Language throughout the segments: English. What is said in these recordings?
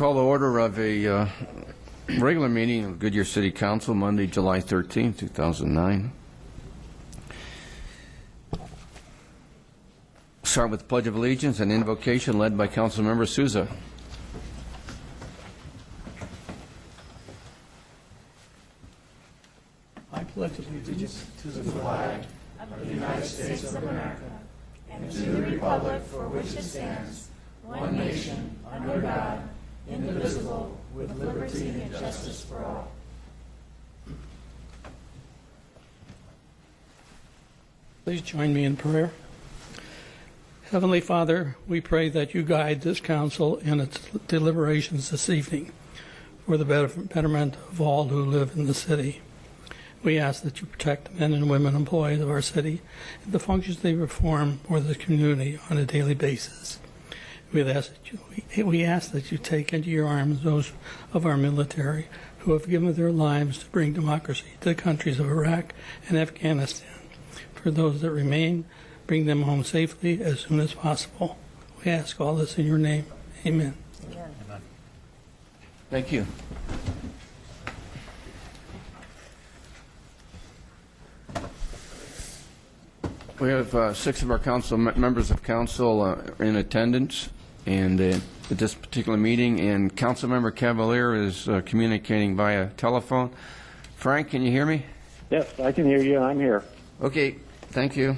Call the order of a regular meeting of Goodyear City Council, Monday, July 13, 2009. Start with the Pledge of Allegiance and invocation led by Councilmember Souza. I pledge allegiance to the flag of the United States of America and to the republic for which it stands, one nation, under God, indivisible, with liberty and justice for all. Please join me in prayer. Heavenly Father, we pray that you guide this council in its deliberations this evening for the betterment of all who live in the city. We ask that you protect the men and women employees of our city and the functions they perform for the community on a daily basis. We ask that you take into your arms those of our military who have given their lives to bring democracy to the countries of Iraq and Afghanistan. For those that remain, bring them home safely as soon as possible. We ask all this in your name. Amen. Amen. Thank you. We have 6 of our members of council in attendance and at this particular meeting, and Councilmember Cavalier is communicating via telephone. Frank, can you hear me? Yes, I can hear you. I'm here. Okay, thank you.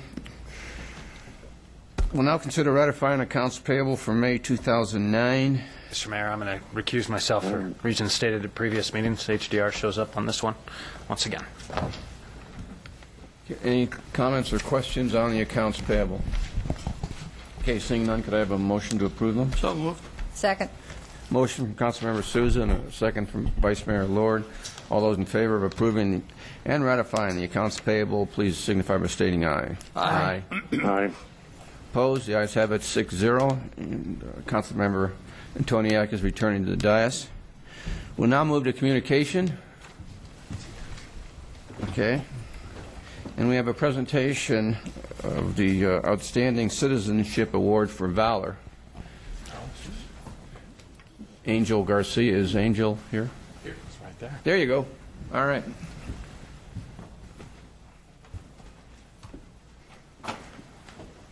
We'll now consider ratifying accounts payable for May 2009. Mr. Mayor, I'm going to recuse myself for reasons stated at previous meetings. HDR shows up on this one once again. Any comments or questions on the accounts payable? Okay, seeing none, could I have a motion to approve them? So moved. Second. Motion from Councilmember Souza and a second from Vice Mayor Lord. All those in favor of approving and ratifying the accounts payable, please signify by stating aye. Aye. Aye. Opposed? The ayes have it, 6-0. And Councilmember Antoniak is returning to the dais. We'll now move to communication. Okay. And we have a presentation of the Outstanding Citizenship Award for Valor. Angel Garcia. Is Angel here? Here, it's right there. There you go. All right. Is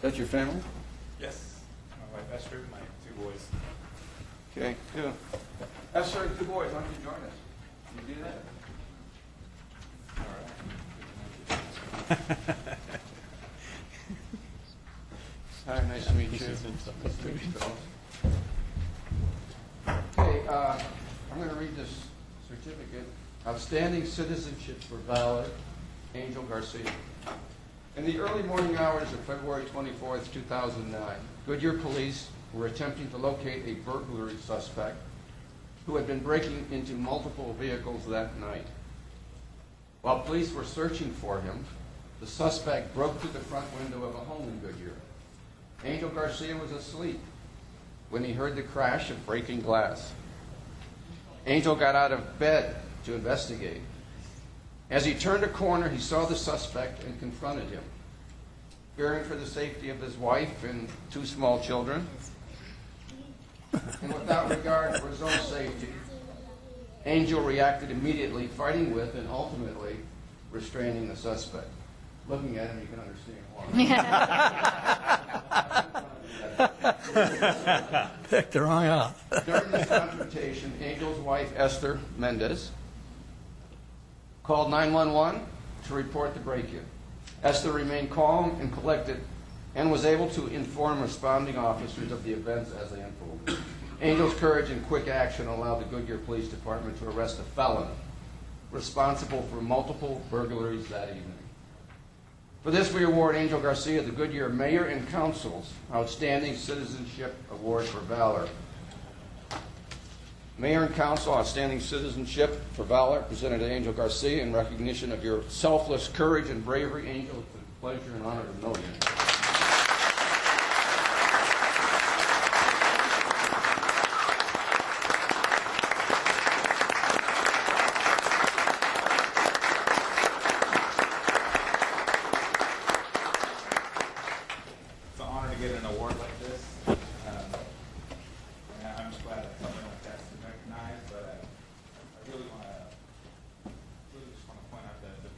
that your family? Yes. My wife Esther, my 2 boys. Okay, good. Esther and 2 boys, why don't you join us? Can you do that? Hi, nice to meet you. Okay, I'm going to read this certificate. Outstanding Citizenship for Valor, Angel Garcia. In the early morning hours of February 24th, 2009, Goodyear police were attempting to locate a burglary suspect who had been breaking into multiple vehicles that night. While police were searching for him, the suspect broke through the front window of a home in Goodyear. Angel Garcia was asleep when he heard the crash of breaking glass. Angel got out of bed to investigate. As he turned a corner, he saw the suspect and confronted him. Fearing for the safety of his wife and 2 small children, and without regard for his own safety, Angel reacted immediately, fighting with and ultimately restraining the suspect. Looking at him, you can understand why. Picked the wrong out. During this confrontation, Angel's wife, Esther Mendez, called 911 to report the break-in. Esther remained calm and collected and was able to inform responding officers of the events as they unfolded. Angel's courage and quick action allowed the Goodyear Police Department to arrest a felon responsible for multiple burglaries that evening. For this, we award Angel Garcia the Goodyear Mayor and Council's Outstanding Citizenship Award for Valor. Mayor and Council Outstanding Citizenship for Valor presented to Angel Garcia in recognition of your selfless courage and bravery. Angel, it's a pleasure and honor to know you. It's an honor to get an award like this. I'm just glad that something like that's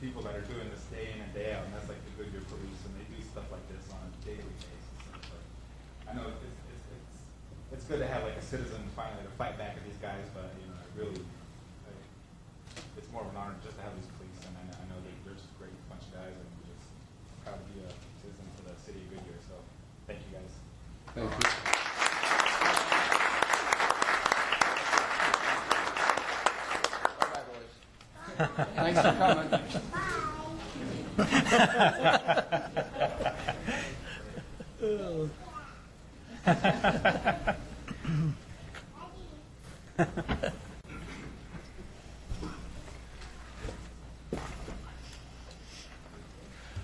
people that are doing this day in and day out, and that's like the Goodyear Police, and they do stuff like this on a daily basis. And so I know it's good to have like a citizen finally to fight back at these guys, but I really, it's more of an honor just to have these police, and I know that they're just a great bunch of guys, and we're just proud to be a citizen for the city of Goodyear. So thank you guys. Thank you. Bye-bye, boys. Thanks for coming.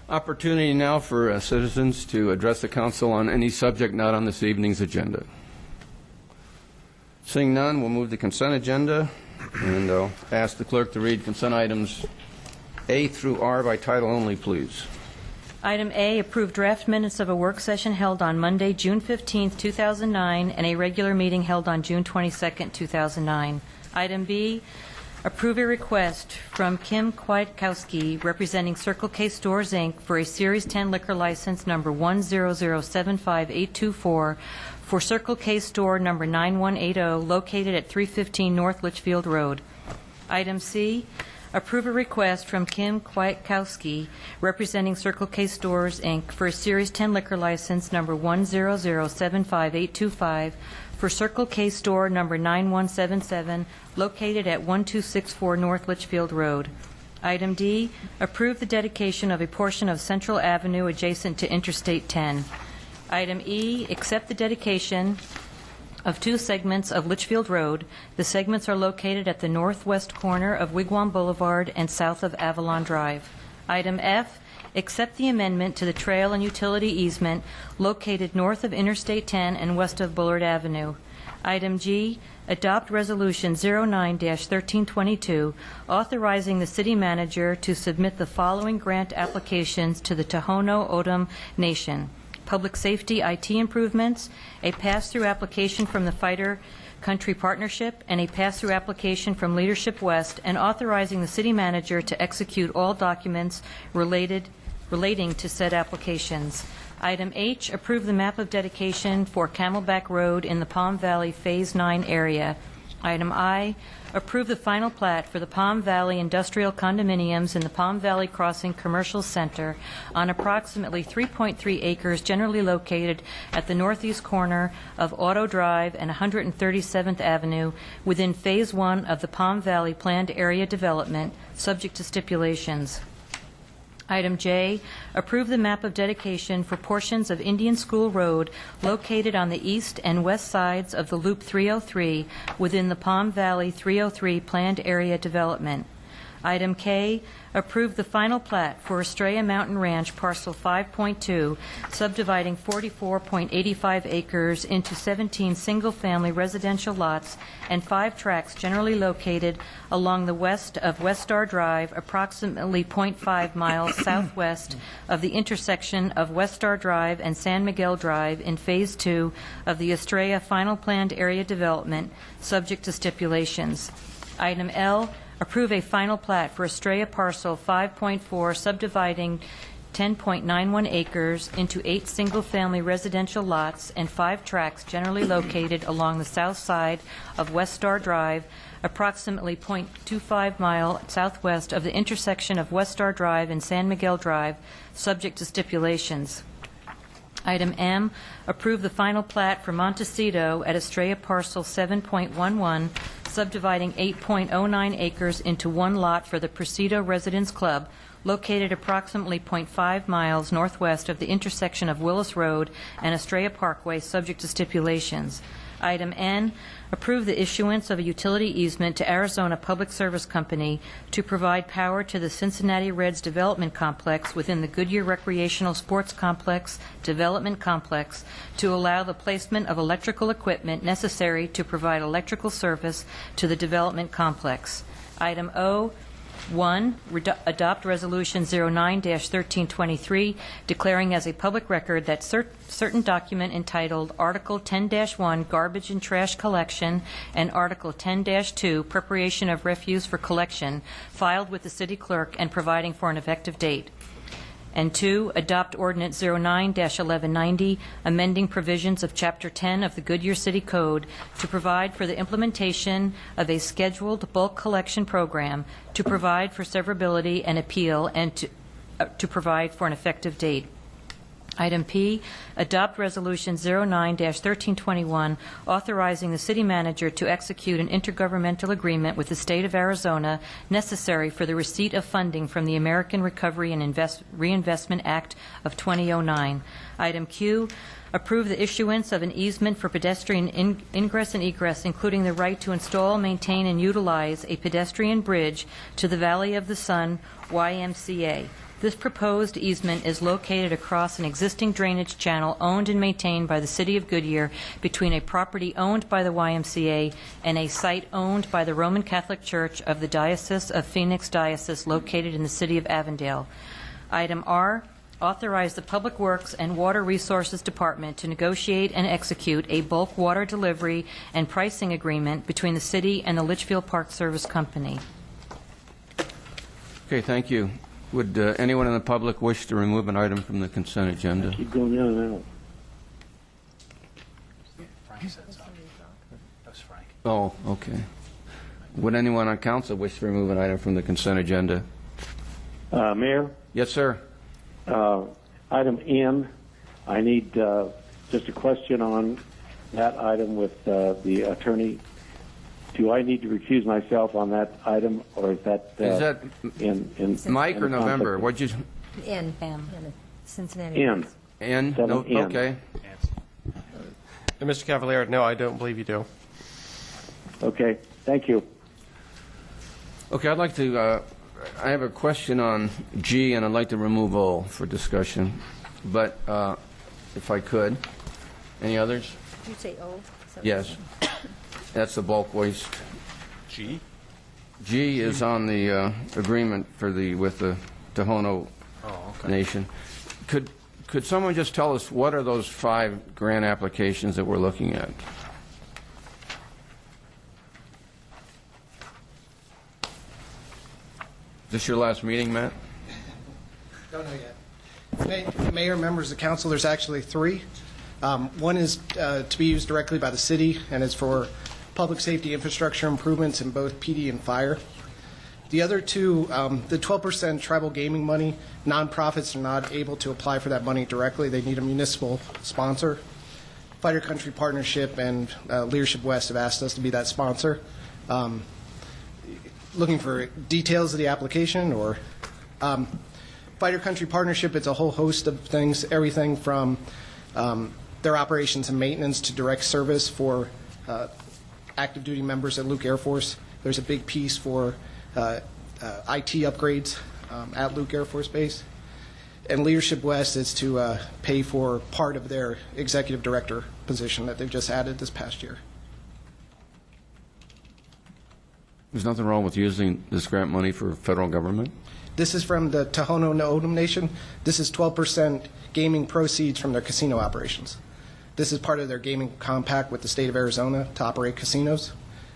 Opportunity now for citizens to address the council on any subject not on this evening's agenda. Seeing none, we'll move to consent agenda, and I'll ask the clerk to read consent items A through R by title only, please. Item A, approve draft minutes of a work session held on Monday, June 15, 2009, and a regular meeting held on June 22, 2009. Item B, approve a request from Kim Kwiatkowski, representing Circle K Stores, Inc., for a Series 10 liquor license number 100758824 for Circle K Store number 9180, located at 315 North Litchfield Road. Item C, approve a request from Kim Kwiatkowski, representing Circle K Stores, Inc., for a Series 10 liquor license number 100758825 for Circle K Store number 9177, located at 1264 North Litchfield Road. Item D, approve the dedication of a portion of Central Avenue adjacent to Interstate 10. Item E, accept the dedication of two segments of Litchfield Road. The segments are located at the northwest corner of Wigwam Boulevard and south of Avalon Drive. Item F, accept the amendment to the trail and utility easement located north of Interstate 10 and west of Bullard Avenue. Item G, adopt Resolution 09-1322, authorizing the city manager to submit the following grant applications to the Tohono O'odham Nation: public safety IT improvements, a pass-through application from the Fighter Country Partnership, and a pass-through application from Leadership West, and authorizing the city manager to execute all documents relating to said applications. Item H, approve the map of dedication for Camelback Road in the Palm Valley Phase 9 area. Item I, approve the final plat for the Palm Valley Industrial Condominiums in the Palm Valley Crossing Commercial Center on approximately 3.3 acres generally located at the northeast corner of Auto Drive and 137th Avenue within Phase 1 of the Palm Valley Planned Area Development, subject to stipulations. Item J, approve the map of dedication for portions of Indian School Road located on the east and west sides of the Loop 303 within the Palm Valley 303 Planned Area Development. Item K, approve the final plat for Estrella Mountain Ranch Parcel 5.2, subdividing 44.85 acres into 17 single-family residential lots and 5 tracts generally located along the west of West Star Drive, approximately 0.5 miles southwest of the intersection of West Star Drive and San Miguel Drive in Phase 2 of the Estrella Final Planned Area Development, subject to stipulations. Item L, approve a final plat for Estrella Parcel 5.4, subdividing 10.91 acres into 8 single-family residential lots and 5 tracts generally located along the south side of West Star Drive, approximately 0.25 mile southwest of the intersection of West Star Drive and San Miguel Drive, subject to stipulations. Item M, approve the final plat for Montecito at Estrella Parcel 7.11, subdividing 8.09 acres into 1 lot for the Presidio Residence Club, located approximately 0.5 miles northwest of the intersection of Willis Road and Estrella Parkway, subject to stipulations. Item N, approve the issuance of a utility easement to Arizona Public Service Company to provide power to the Cincinnati Reds Development Complex within the Goodyear Recreational Sports Complex Development Complex to allow the placement of electrical equipment necessary to provide electrical service to the development complex. Item O, 1. Adopt Resolution 09-1323, declaring as a public record that certain document entitled Article 10-1 Garbage and Trash Collection and Article 10-2 Preparation of Refuse for Collection filed with the city clerk and providing for an effective date. And 2, adopt Ordinance 09-1190, amending provisions of Chapter 10 of the Goodyear City Code to provide for the implementation of a scheduled bulk collection program, to provide for severability and appeal, and to provide for an effective date. Item P, adopt Resolution 09-1321, authorizing the city manager to execute an intergovernmental agreement with the state of Arizona necessary for the receipt of funding from the American Recovery and Reinvestment Act of 2009. Item Q, approve the issuance of an easement for pedestrian ingress and egress, including the right to install, maintain, and utilize a pedestrian bridge to the Valley of the Sun YMCA. This proposed easement is located across an existing drainage channel owned and maintained by the City of Goodyear between a property owned by the YMCA and a site owned by the Roman Catholic Church of the Diocese of Phoenix Diocese located in the City of Avondale. Item R, authorize the Public Works and Water Resources Department to negotiate and execute a bulk water delivery and pricing agreement between the city and the Litchfield Park Service Company. Okay, thank you. Would anyone in the public wish to remove an item from the consent agenda? Keep going down and out. Frank said so. That was Frank. Oh, okay. Would anyone on council wish to remove an item from the consent agenda? Mayor, Yes, sir. item N, I need just a question on that item with the attorney. Do I need to recuse myself on that item, or is that Is that in Mike in or the November? conflict? What'd you, In Cincinnati. N? N? No, 7N. okay. Mr. Cavalier, no, I don't believe you do. Okay, thank you. Okay, I'd like to, I have a question on G, and I'd like to remove O for discussion, but if I could. Any others? Did you say O? Yes. That's the bulk waste. G? G is on the agreement for with the Tohono Nation. Could someone just tell us what are those 5 grant applications that we're looking at? Is this your last meeting, Matt? Don't know yet. Mayor, members of council, there's actually 3. One is to be used directly by the city, and it's for public safety infrastructure improvements in both PD and fire. The other 2, the 12% tribal gaming money, nonprofits are not able to apply for that money directly. They need a municipal sponsor. Fighter Country Partnership and Leadership West have asked us to be that sponsor. Looking for details of the application, or Fighter Country Partnership, it's a whole host of things, everything from their operations and maintenance to direct service for active duty members at Luke Air Force. There's a big piece for IT upgrades at Luke Air Force Base. And Leadership West is to pay for part of their executive director position that they've just added this past year. There's nothing wrong with using this grant money for federal government? This is from the Tohono O'odham Nation. This is 12% gaming proceeds from their casino operations. This is part of their gaming compact with the state of Arizona to operate casinos.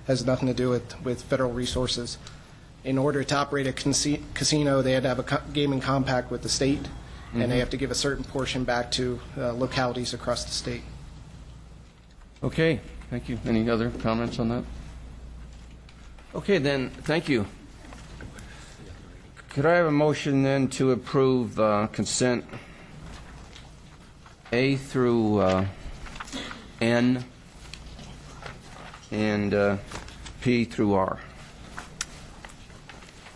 Has nothing to do with federal resources. In order to operate a casino, they had to have a gaming compact with the state, and they have to give a certain portion back to localities across the state. Okay, thank you. Any other comments on that? Okay, then, thank you. Could I have a motion then to approve consent A through N and P through R?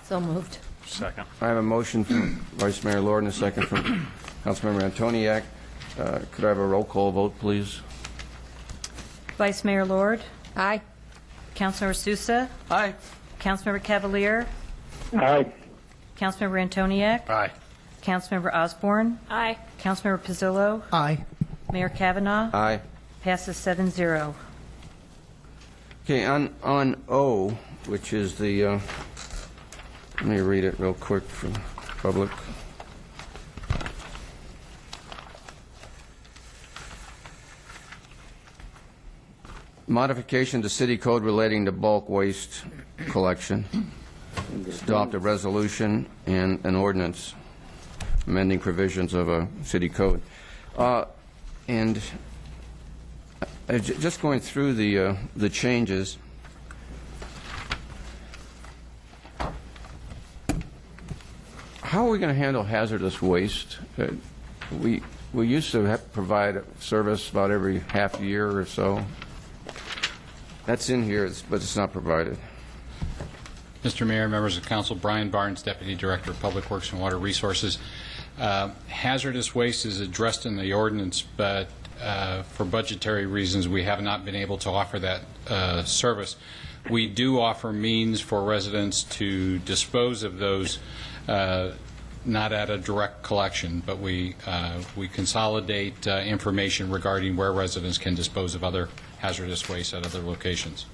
So moved. Second. I have a motion from Vice Mayor Lord and a second from Councilmember Antoniak. Could I have a roll call vote, please? Vice Mayor Lord, Aye. Councilmember Sousa, Aye. Councilmember Cavalier, Aye. Councilmember Antoniak, Aye. Councilmember Osborne, Aye. Councilmember Pizzillo, Aye. Mayor Kavanaugh, Aye. passes 7-0. Okay, on O, which is the Let me read it real quick for the public. Modification to city code relating to bulk waste collection. Adopt a resolution and an ordinance amending provisions of a city code. And just going through the changes. How are we going to handle hazardous waste? We used to provide a service about every half year or so. That's in here, but it's not provided. Mr. Mayor, members of council, Brian Barnes, Deputy Director of Public Works and Water Resources. Hazardous waste is addressed in the ordinance, but for budgetary reasons, we have not been able to offer that service. We do offer means for residents to dispose of those, not at a direct collection, but we consolidate information regarding where residents can dispose of other hazardous waste at other locations.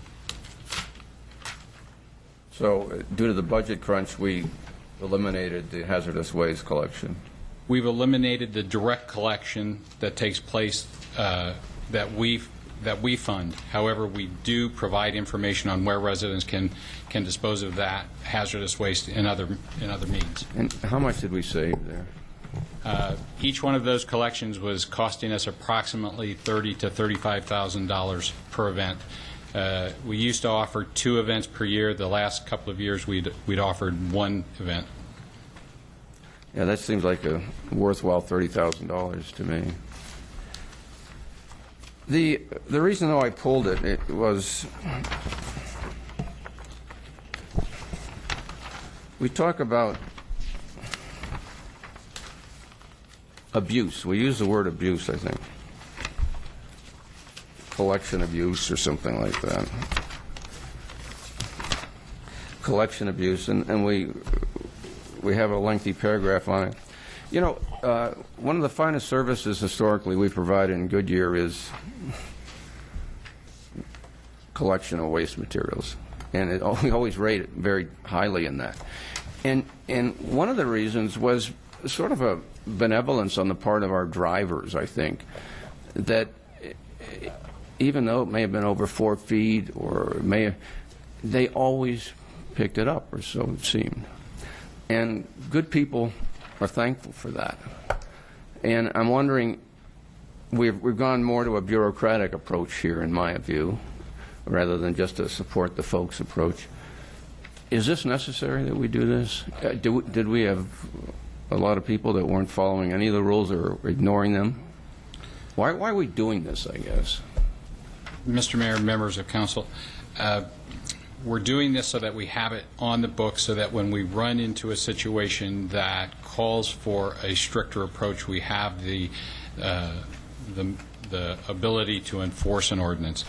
So due to the budget crunch, we eliminated the hazardous waste collection. We've eliminated the direct collection that takes place that we fund. However, we do provide information on where residents can dispose of that hazardous waste in other means. And how much did we save there? Each one of those collections was costing us approximately $30,000 to $35,000 per event. We used to offer 2 events per year. The last couple of years, we'd offered 1 event. Yeah, that seems like a worthwhile $30,000 to me. The reason, though, I pulled it was we talk about abuse. We use the word abuse, I think. Collection abuse or something like that. Collection abuse, and we have a lengthy paragraph on it. You know, one of the finest services historically we provide in Goodyear is collection of waste materials, and we always rate it very highly in that. And one of the reasons was sort of a benevolence on the part of our drivers, I think, that even though it may have been over 4 feet or they always picked it up, or so it seemed. And good people are thankful for that. And I'm wondering, we've gone more to a bureaucratic approach here, in my view, rather than just a support the folks approach. Is this necessary that we do this? Did we have a lot of people that weren't following any of the rules or ignoring them? Why are we doing this, I guess? Mr. Mayor, members of council, we're doing this so that we have it on the books so that when we run into a situation that calls for a stricter approach, we have the ability to enforce an ordinance.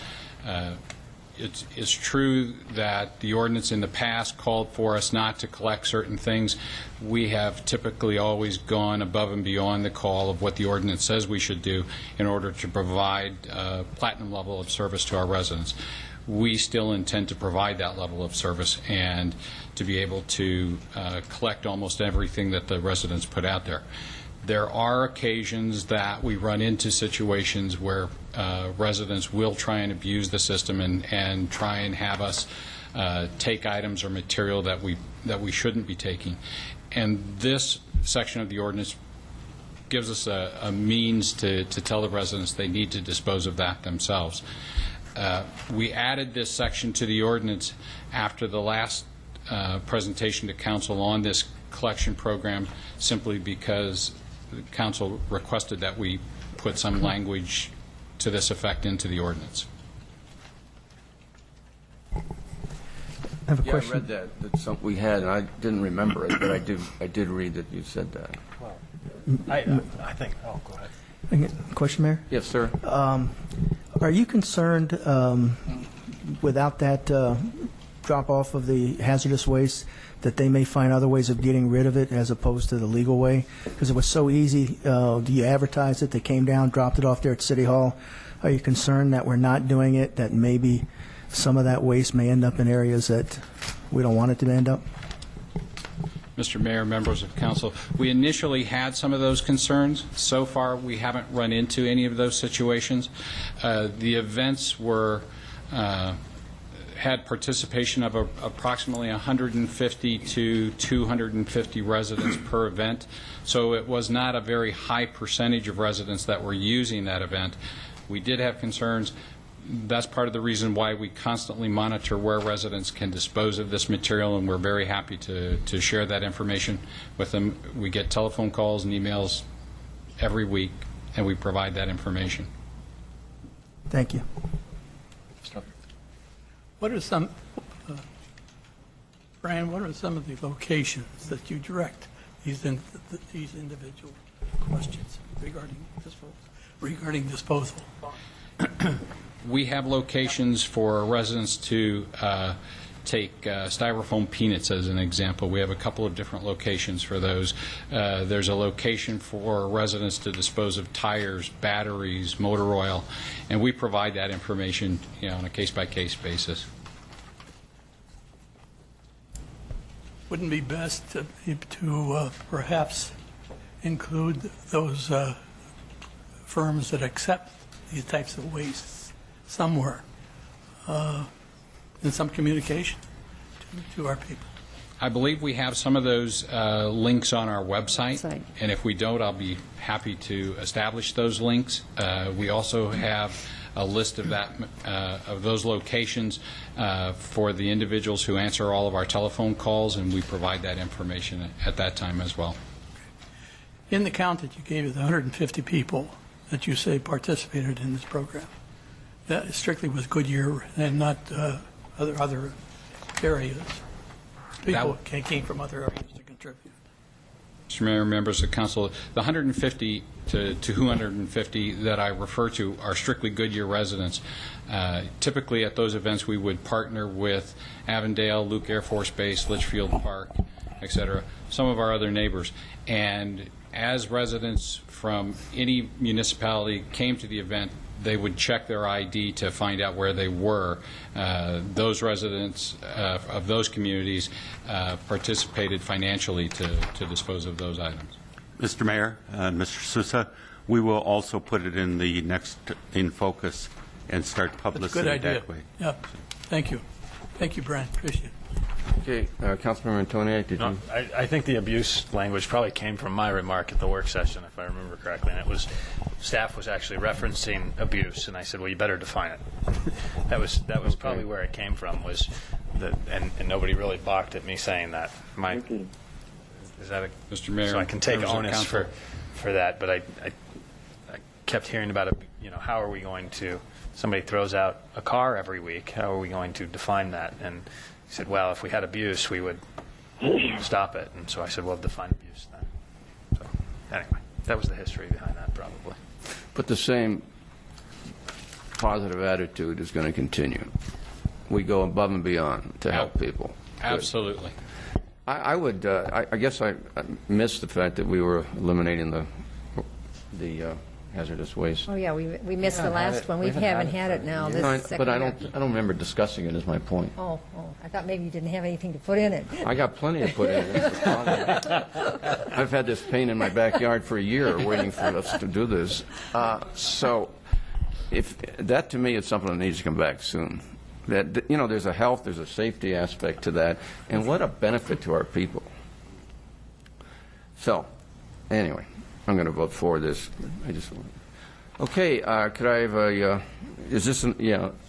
It's true that the ordinance in the past called for us not to collect certain things. We have typically always gone above and beyond the call of what the ordinance says we should do in order to provide a platinum level of service to our residents. We still intend to provide that level of service and to be able to collect almost everything that the residents put out there. There are occasions that we run into situations where residents will try and abuse the system and try and have us take items or material that we shouldn't be taking. And this section of the ordinance gives us a means to tell the residents they need to dispose of that themselves. We added this section to the ordinance after the last presentation to council on this collection program, simply because the council requested that we put some language to this effect into the ordinance. I have a Yeah, question. I read that. That's something we had, and I didn't remember it, but I did read that you said that. I think, oh, go ahead. Question, Mayor? Yes, sir. Are you concerned without that drop-off of the hazardous waste that they may find other ways of getting rid of it as opposed to the legal way? Because it was so easy. Do you advertise it? They came down, dropped it off there at City Hall. Are you concerned that we're not doing it, that maybe some of that waste may end up in areas that we don't want it to end up? Mr. Mayor, members of council, we initially had some of those concerns. So far, we haven't run into any of those situations. The events were had participation of approximately 150 to 250 residents per event, so it was not a very high percentage of residents that were using that event. We did have concerns. That's part of the reason why we constantly monitor where residents can dispose of this material, and we're very happy to share that information with them. We get telephone calls and emails every week, and we provide that information. Thank you. What are some, Brian, what are some of the locations that you direct these individual questions regarding disposal? We have locations for residents to take styrofoam peanuts as an example. We have a couple of different locations for those. There's a location for residents to dispose of tires, batteries, motor oil, and we provide that information, on a case-by-case basis. Wouldn't it be best to perhaps include those firms that accept these types of wastes somewhere in some communication to our people? I believe we have some of those links on our website, and if we don't, I'll be happy to establish those links. We also have a list of those locations for the individuals who answer all of our telephone calls, and we provide that information at that time as well. In the count that you gave of the 150 people that you say participated in this program, that strictly was Goodyear and not other areas. People came from other areas to contribute. Mr. Mayor, members of council, the 150 to 250 that I refer to are strictly Goodyear residents. Typically at those events we would partner with Avondale, Luke Air Force Base, Litchfield Park, etc., some of our other neighbors. And as residents from any municipality came to the event, they would check their ID to find out where they were. Those residents of those communities participated financially to dispose of those items. Mr. Mayor and Mr. Sousa, we will also put it in the next In Focus and start publishing it that way. Yeah. Thank you. Thank you, Brian. Appreciate it. Okay, Councilmember Antoniak, did you? I think the abuse language probably came from my remark at the work session, if I remember correctly, and it was staff was actually referencing abuse, and I said, well, you better define it. that was okay. Probably where it came from, was that, and nobody really balked at me saying that. Is that Mr. Mayor? So I can take onus for that, but I kept hearing about it. How are we going to? Somebody throws out a car every week. How are we going to define that? And he said, well, if we had abuse, we would stop it. And so I said, well, define abuse then. So anyway, that was the history behind that, probably. But the same positive attitude is going to continue. We go above and beyond to help people. Absolutely. I would. I guess I missed the fact that we were eliminating the hazardous waste. Oh, yeah, we missed the last one. We haven't had it now. But I don't remember discussing it, is my point. Oh, I thought maybe you didn't have anything to put in it. I got plenty to put in it. I've had this pain in my backyard for a year waiting for us to do this. So if that, to me, is something that needs to come back soon. That, there's a health, there's a safety aspect to that, and what a benefit to our people. So, anyway, I'm going to vote for this. Okay, could I have a,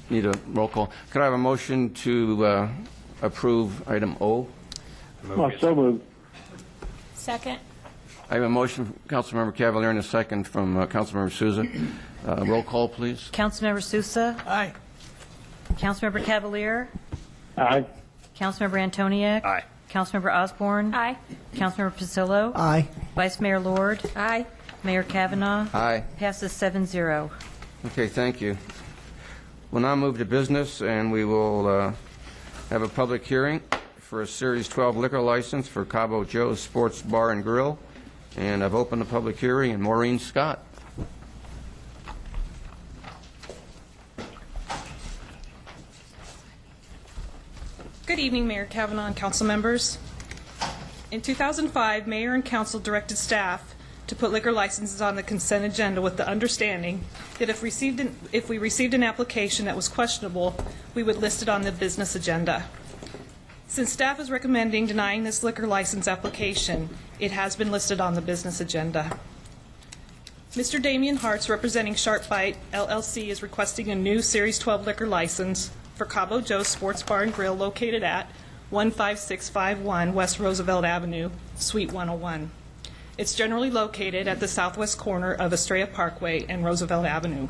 need a roll call. Could I have a motion to approve item O? So moved. Second. I have a motion from Councilmember Cavalier and a second from Councilmember Sousa. Roll call, please. Councilmember Sousa? Aye. Councilmember Cavalier? Aye. Councilmember Antoniak? Aye. Councilmember Osborne? Aye. Councilmember Pasillo? Aye. Vice Mayor Lord? Aye. Mayor Kavanaugh? Aye. Passes 7-0. Okay, thank you. We'll now move to business, and we will have a public hearing for a Series 12 liquor license for Cabo Joe's Sports Bar and Grill. And I've opened the public hearing, and Maureen Scott. Good evening, Mayor Kavanaugh and council members. In 2005, Mayor and Council directed staff to put liquor licenses on the consent agenda with the understanding that if we received an application that was questionable, we would list it on the business agenda. Since staff is recommending denying this liquor license application, it has been listed on the business agenda. Mr. Damian Hartz, representing Sharp Bite LLC, is requesting a new Series 12 liquor license for Cabo Joe's Sports Bar and Grill located at 15651 West Roosevelt Avenue, Suite 101. It's generally located at the southwest corner of Estrella Parkway and Roosevelt Avenue.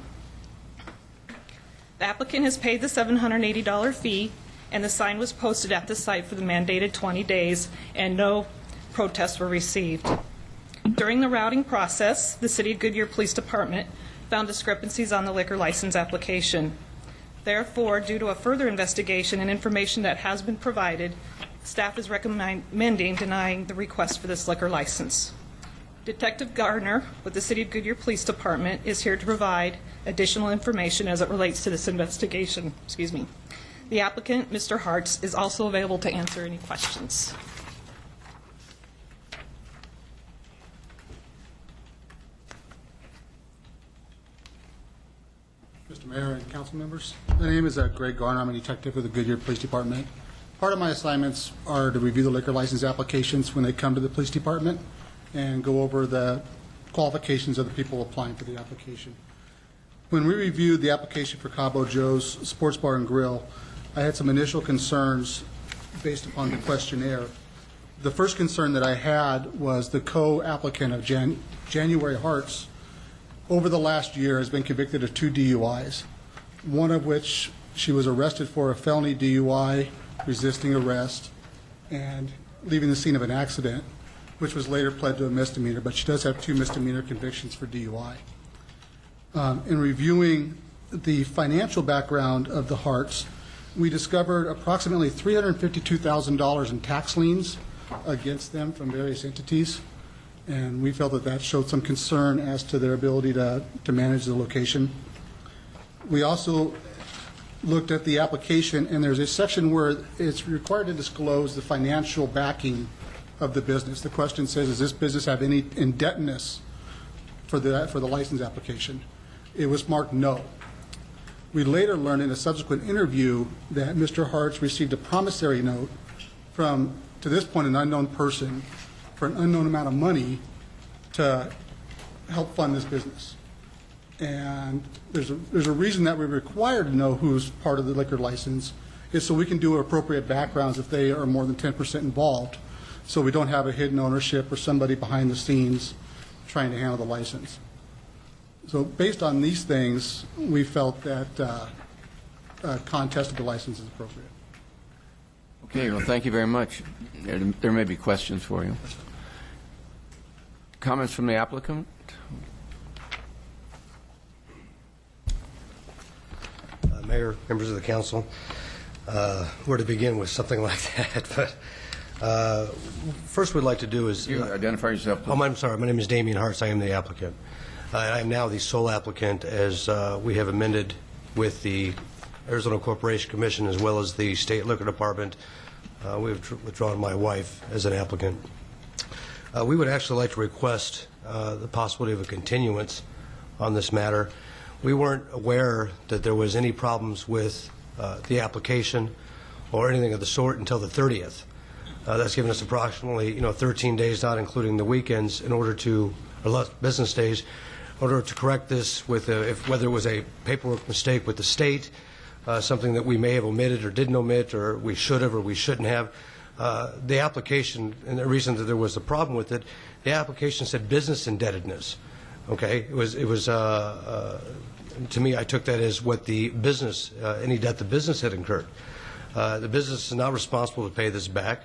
The applicant has paid the $780 fee, and the sign was posted at the site for the mandated 20 days, and no protests were received. During the routing process, the City of Goodyear Police Department found discrepancies on the liquor license application. Therefore, due to a further investigation and information that has been provided, staff is recommending denying the request for this liquor license. Detective Gardner with the City of Goodyear Police Department is here to provide additional information as it relates to this investigation. Excuse me. The applicant, Mr. Hartz, is also available to answer any questions. Mr. Mayor and council members, my name is Greg Garner. I'm a detective with the Goodyear Police Department. Part of my assignments are to review the liquor license applications when they come to the police department and go over the qualifications of the people applying for the application. When we reviewed the application for Cabo Joe's Sports Bar and Grill, I had some initial concerns based upon the questionnaire. The first concern that I had was the co-applicant of January Hartz over the last year has been convicted of 2 DUIs, one of which she was arrested for a felony DUI, resisting arrest, and leaving the scene of an accident, which was later pled to a misdemeanor, but she does have 2 misdemeanor convictions for DUI. In reviewing the financial background of the Hartz, we discovered approximately $352,000 in tax liens against them from various entities, and we felt that that showed some concern as to their ability to manage the location. We also looked at the application, and there's a section where it's required to disclose the financial backing of the business. The question says, does this business have any indebtedness for the license application? It was marked no. We later learned in a subsequent interview that Mr. Hartz received a promissory note from, to this point, an unknown person for an unknown amount of money to help fund this business. And there's a reason that we're required to know who's part of the liquor license is so we can do appropriate backgrounds if they are more than 10% involved, so we don't have a hidden ownership or somebody behind the scenes trying to handle the license. So based on these things, we felt that contest of the license is appropriate. Okay, well, thank you very much. There may be questions for you. Comments from the applicant? Mayor, members of the council, where to begin with something like that, but first we'd like to do is... You identify yourself, please. Oh, I'm sorry. My name is Damian Hartz. I am the applicant. I am now the sole applicant as we have amended with the Arizona Corporation Commission as well as the State Liquor Department. We've withdrawn my wife as an applicant. We would actually like to request the possibility of a continuance on this matter. We weren't aware that there was any problems with the application or anything of the sort until the 30th. That's given us approximately 13 days, not including the weekends, in order to, or less business days, in order to correct this with whether it was a paperwork mistake with the state, something that we may have omitted or didn't omit, or we should have or we shouldn't have. The application, and the reason that there was a problem with it, the application said business indebtedness. Okay, it was to me, I took that as what the business, any debt the business had incurred. The business is not responsible to pay this back.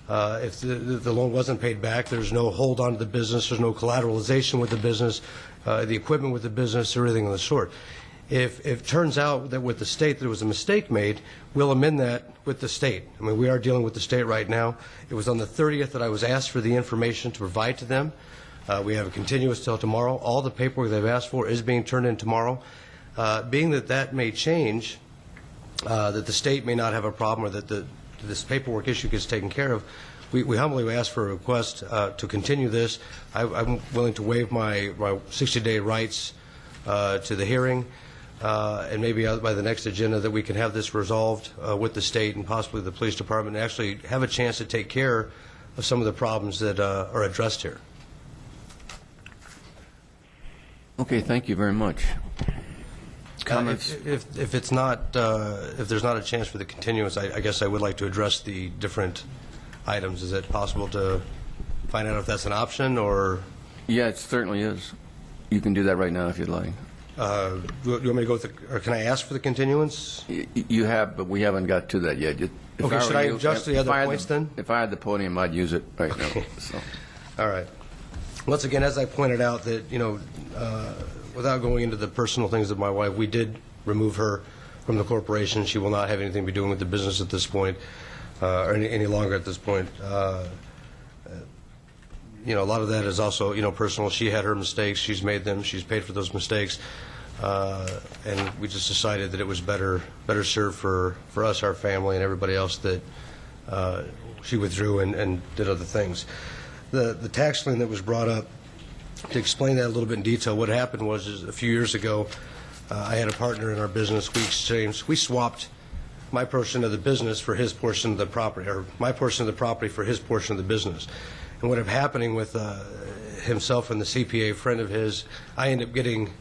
If the loan wasn't paid back, there's no hold on to the business, there's no collateralization with the business, the equipment with the business, or anything of the sort. If it turns out that with the state there was a mistake made, we'll amend that with the state. I mean, we are dealing with the state right now. It was on the 30th that I was asked for the information to provide to them. We have a continuous till tomorrow. All the paperwork they've asked for is being turned in tomorrow. Being that may change, that the state may not have a problem, or that this paperwork issue gets taken care of, we humbly ask for a request to continue this. I'm willing to waive my 60-day rights to the hearing, and maybe by the next agenda that we can have this resolved with the state and possibly the police department, and actually have a chance to take care of some of the problems that are addressed here. Okay, thank you very much. Comments? If it's not, if there's not a chance for the continuance, I guess I would like to address the different items. Is it possible to find out if that's an option, or? Yeah, it certainly is. You can do that right now if you'd like. You want me to go with or can I ask for the continuance? You have, but we haven't got to that yet. Okay, should I adjust the other points then? If I had the podium, I'd use it right now. So. All right. Once again, as I pointed out, that without going into the personal things of my wife, we did remove her from the corporation. She will not have anything to be doing with the business at this point, or any longer at this point. A lot of that is also, personal. She had her mistakes. She's made them. She's paid for those mistakes. And we just decided that it was better served for us, our family, and everybody else that she withdrew and did other things. The tax lien that was brought up, to explain that a little bit in detail, what happened was a few years ago, I had a partner in our business. We swapped my portion of the business for his portion of the property, or my portion of the property for his portion of the business. And what ended up happening with himself and the CPA friend of his, I ended up getting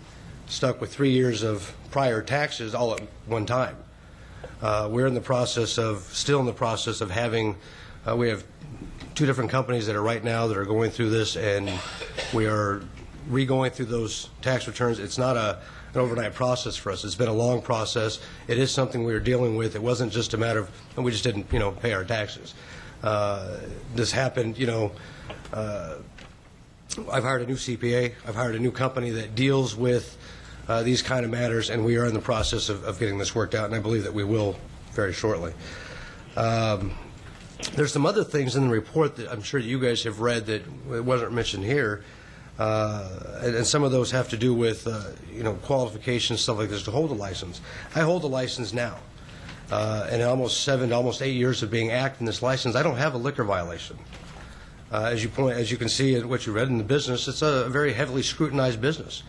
stuck with 3 years of prior taxes all at one time. We're still in the process of having, we have 2 different companies that are right now that are going through this, and we are re-going through those tax returns. It's not an overnight process for us. It's been a long process. It is something we are dealing with. It wasn't just a matter of, and we just didn't, pay our taxes. This happened, I've hired a new CPA. I've hired a new company that deals with these kind of matters, and we are in the process of getting this worked out, and I believe that we will very shortly. There's some other things in the report that I'm sure you guys have read that wasn't mentioned here, and some of those have to do with, qualifications, stuff like this, to hold a license. I hold a license now. And in almost 7 to almost 8 years of being active in this license, I don't have a liquor violation. As you can see in what you read in the business, it's a very heavily scrutinized business,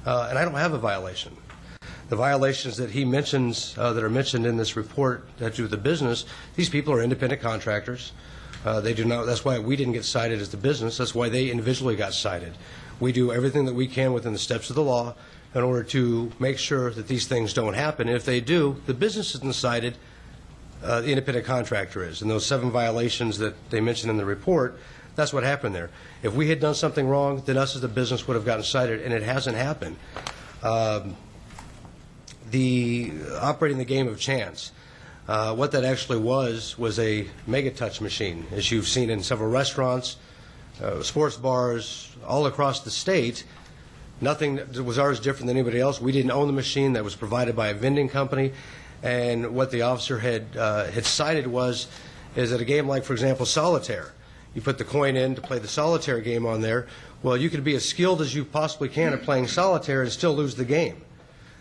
and I don't have a violation. The violations that he mentions, that are mentioned in this report that do with the business, these people are independent contractors. They do not. That's why we didn't get cited as the business. That's why they individually got cited. We do everything that we can within the steps of the law in order to make sure that these things don't happen. And if they do, the business isn't cited, the independent contractor is. And those 7 violations that they mentioned in the report, that's what happened there. If we had done something wrong, then us as the business would have gotten cited, and it hasn't happened. The operating the game of chance, what that actually was a Mega Touch machine, as you've seen in several restaurants, sports bars, all across the state. Nothing was ours different than anybody else. We didn't own the machine. That was provided by a vending company. And what the officer had cited is that a game like, for example, solitaire. You put the coin in to play the solitaire game on there. Well, you could be as skilled as you possibly can at playing solitaire and still lose the game.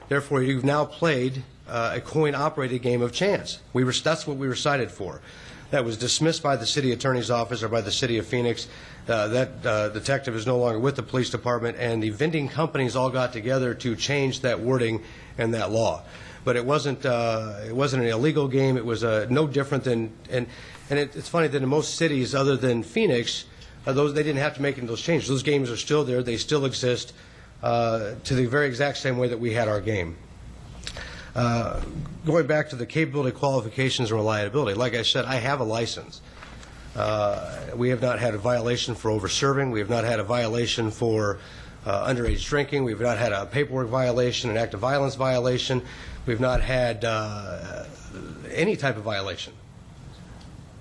Therefore, you've now played a coin-operated game of chance. That's what we were cited for. That was dismissed by the city attorney's office or by the city of Phoenix. That detective is no longer with the police department, and the vending companies all got together to change that wording and that law. But it wasn't an illegal game. It was no different than and it's funny that in most cities other than Phoenix, they didn't have to make any of those changes. Those games are still there. They still exist to the very exact same way that we had our game. Going back to the capability, qualifications, and reliability, like I said, I have a license. We have not had a violation for over-serving. We have not had a violation for underage drinking. We have not had a paperwork violation, an act of violence violation. We have not had any type of violation.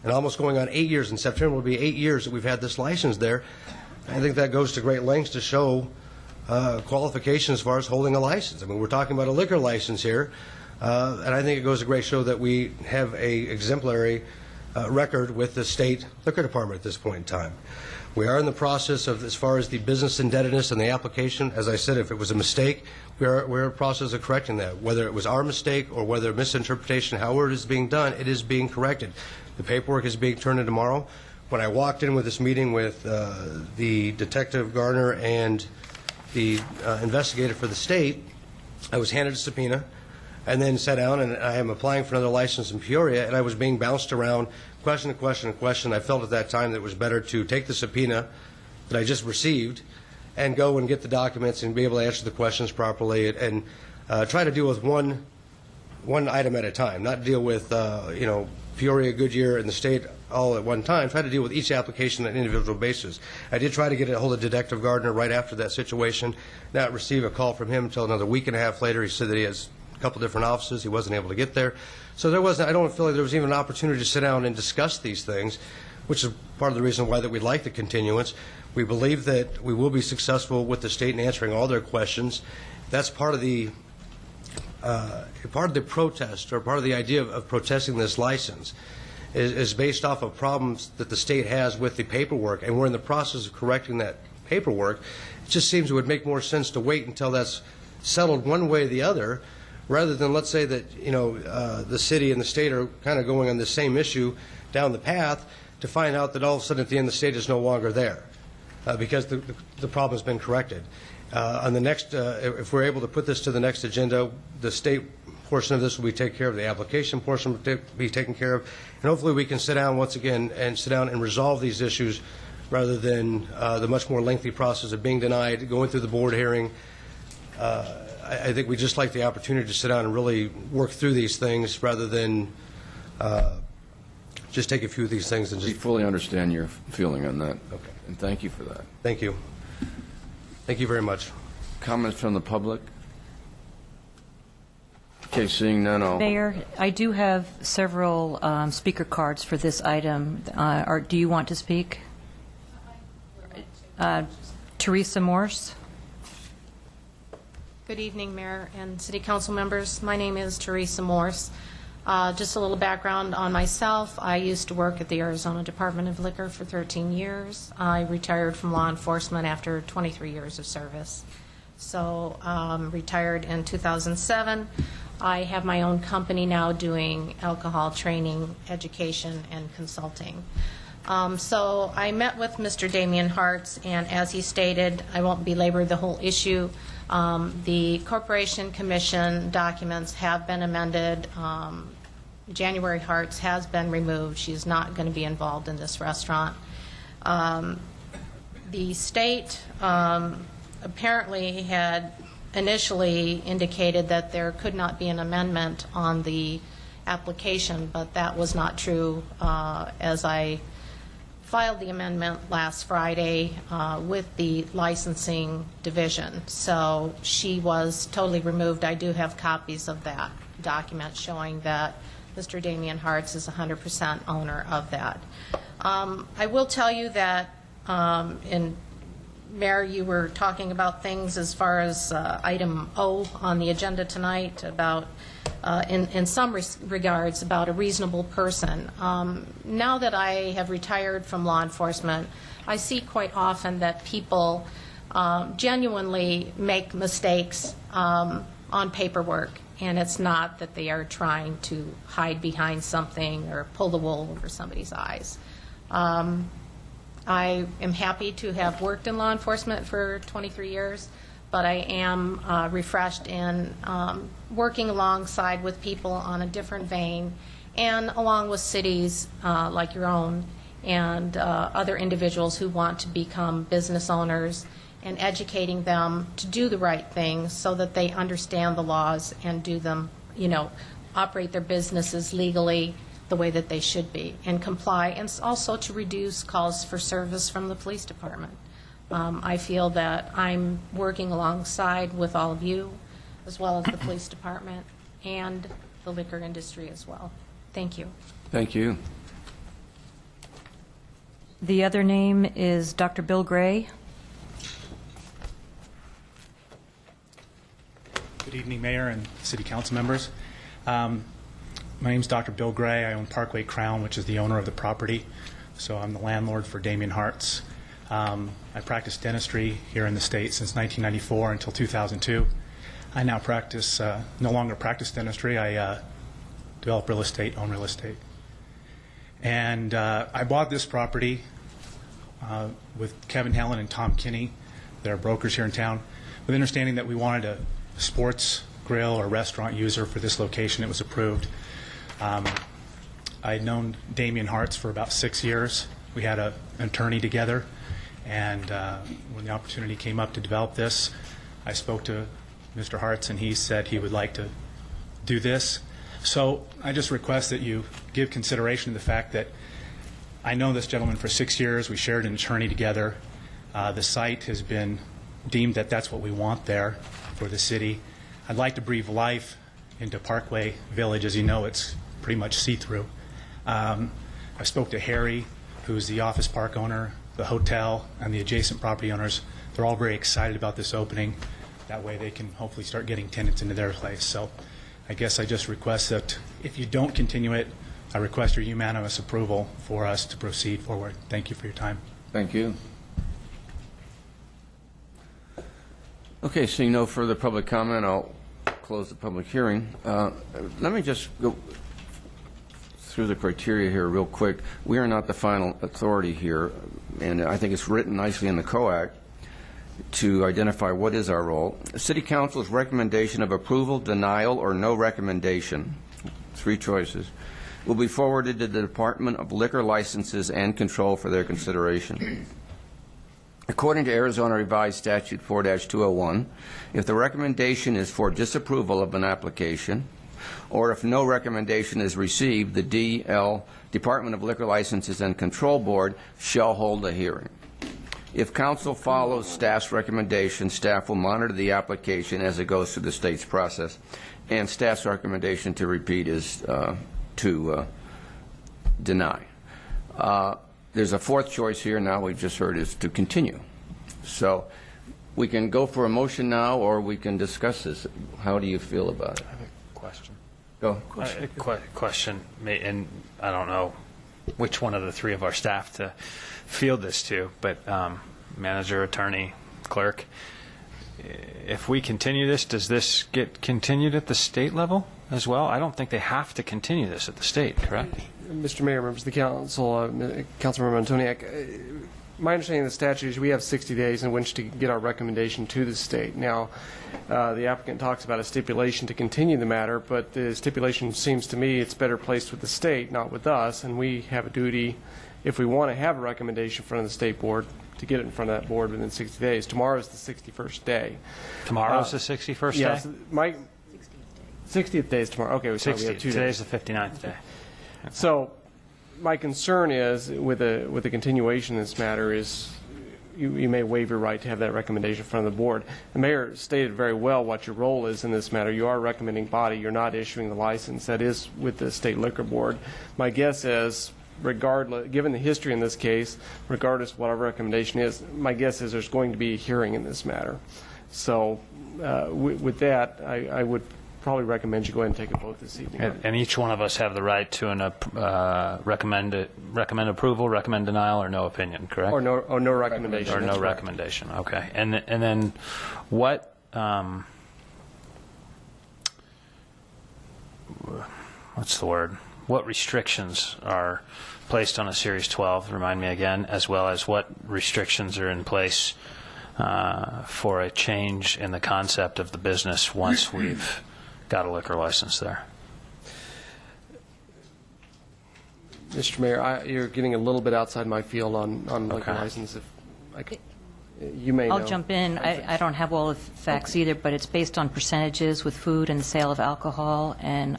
And almost going on 8 years, in September will be 8 years that we've had this license there. I think that goes to great lengths to show qualifications as far as holding a license. I mean, we're talking about a liquor license here, and I think it goes to great show that we have a exemplary record with the state liquor department at this point in time. We are in the process of, as far as the business indebtedness and the application, as I said, if it was a mistake, we're in the process of correcting that. Whether it was our mistake or whether misinterpretation, however it is being done, it is being corrected. The paperwork is being turned in tomorrow. when I walked in with this meeting with the Detective Garner and the investigator for the state, I was handed a subpoena and then sat down, and I am applying for another license in Peoria, and I was being bounced around, question to question to question. I felt at that time that it was better to take the subpoena that I just received and go and get the documents and be able to answer the questions properly and try to deal with one item at a time, not deal with, Peoria, Goodyear, and the state all at one time. Try to deal with each application on an individual basis. I did try to get a hold of Detective Gardner right after that situation, not receive a call from him until another week and a half later. He said that he has a couple different offices. He wasn't able to get there. So I don't feel like there was even an opportunity to sit down and discuss these things, which is part of the reason why that we'd like the continuance. We believe that we will be successful with the state in answering all their questions. That's part of the protest, or part of the idea of protesting this license, is based off of problems that the state has with the paperwork, and we're in the process of correcting that paperwork. It just seems it would make more sense to wait until that's settled one way or the other, rather than, let's say that the city and the state are kind of going on the same issue down the path, to find out that all of a sudden at the end the state is no longer there because the problem has been corrected. On the next, if we're able to put this to the next agenda, the state portion of this will be taken care of, the application portion will be taken care of, and hopefully we can sit down once again and resolve these issues rather than the much more lengthy process of being denied, going through the board hearing. I think we just like the opportunity to sit down and really work through these things rather than just take a few of these things and just... We fully understand your feeling on that. Okay. And thank you for that. Thank you. Thank you very much. Comments from the public? Okay, seeing none, Mayor, I do have several speaker cards for this item. Do you want to speak? Teresa Morse. Good evening, Mayor and City Council members. My name is Teresa Morse. Just a little background on myself. I used to work at the Arizona Department of Liquor for 13 years. I retired from law enforcement after 23 years of service. So retired in 2007. I have my own company now doing alcohol training, education, and consulting. So I met with Mr. Damian Hartz, and as he stated, I won't belabor the whole issue. The Corporation Commission documents have been amended. January Hartz has been removed. She's not going to be involved in this restaurant. The state apparently had initially indicated that there could not be an amendment on the application, but that was not true as I filed the amendment last Friday with the licensing division. So she was totally removed. I do have copies of that document showing that Mr. Damian Hartz is 100% owner of that. I will tell you that, Mayor, you were talking about things as far as item O on the agenda tonight about, in some regards, about a reasonable person. Now that I have retired from law enforcement, I see quite often that people genuinely make mistakes on paperwork, and it's not that they are trying to hide behind something or pull the wool over somebody's eyes. I am happy to have worked in law enforcement for 23 years, but I am refreshed in working alongside with people on a different vein, and along with cities like your own and other individuals who want to become business owners, and educating them to do the right thing so that they understand the laws and do them, operate their businesses legally the way that they should be and comply, and also to reduce calls for service from the police department. I feel that I'm working alongside with all of you, as well as the police department and the liquor industry as well. Thank you. Thank you. The other name is Dr. Bill Gray. Good evening, Mayor and City Council members. My name is Dr. Bill Gray. I own Parkway Crown, which is the owner of the property. So I'm the landlord for Damian Hartz. I practiced dentistry here in the state since 1994 until 2002. I now no longer practice dentistry. I develop real estate, own real estate. And I bought this property with Kevin Helen and Tom Kinney. They're brokers here in town, with the understanding that we wanted a sports grill or restaurant user for this location. It was approved. I'd known Damian Hartz for about 6 years. We had an attorney together, and when the opportunity came up to develop this, I spoke to Mr. Hartz, and he said he would like to do this. So I just request that you give consideration to the fact that I know this gentleman for 6 years. We shared an attorney together. The site has been deemed that that's what we want there for the city. I'd like to breathe life into Parkway Village. As you know, it's pretty much see-through. I spoke to Harry, who's the office park owner, the hotel, and the adjacent property owners. They're all very excited about this opening. That way they can hopefully start getting tenants into their place. So I guess I just request that if you don't continue it, I request your unanimous approval for us to proceed forward. Thank you for your time. Thank you. Okay, seeing no further public comment, I'll close the public hearing. Let me just go through the criteria here real quick. We are not the final authority here, and I think it's written nicely in the COAC to identify what is our role. City Council's recommendation of approval, denial, or no recommendation, 3 choices, will be forwarded to the Department of Liquor Licenses and Control for their consideration. According to Arizona Revised Statute 4-201, if the recommendation is for disapproval of an application, or if no recommendation is received, the Department of Liquor Licenses and Control Board shall hold a hearing. If council follows staff's recommendation, staff will monitor the application as it goes through the state's process, and staff's recommendation, to repeat, is to deny. There's a 4th choice here now we've just heard, is to continue. So we can go for a motion now, or we can discuss this. How do you feel about it? I have a question. Go. Question, and I don't know which one of the 3 of our staff to field this to, but manager, attorney, clerk, if we continue this, does this get continued at the state level as well? I don't think they have to continue this at the state, correct? Mr. Mayor, members of the council, Councilmember Antoniak, my understanding of the statute is we have 60 days in which to get our recommendation to the state. Now, the applicant talks about a stipulation to continue the matter, but the stipulation seems to me it's better placed with the state, not with us, and we have a duty, if we want to have a recommendation in front of the state board, to get it in front of that board within 60 days. Tomorrow is the 61st day. Tomorrow's the 61st day? Yes. My 60th day is tomorrow. Okay, we have 2 days. Today's the 59th day. So my concern is with the continuation of this matter is you may waive your right to have that recommendation in front of the board. The mayor stated very well what your role is in this matter. You are a recommending body. You're not issuing the license. That is with the state liquor board. My guess is, regardless, given the history in this case, regardless of what our recommendation is, my guess is there's going to be a hearing in this matter. So with that, I would probably recommend you go ahead and take a vote this evening. And each one of us have the right to recommend approval, recommend denial, or no opinion, correct? Or no recommendation. Or no recommendation. Okay. And then what? What's the word? What restrictions are placed on a Series 12? Remind me again, as well as what restrictions are in place for a change in the concept of the business once we've got a liquor license there. Mr. Mayor, you're getting a little bit outside my field on liquor license. If I could, you may know. I'll jump in. I don't have all the facts either, but it's based on percentages with food and the sale of alcohol, and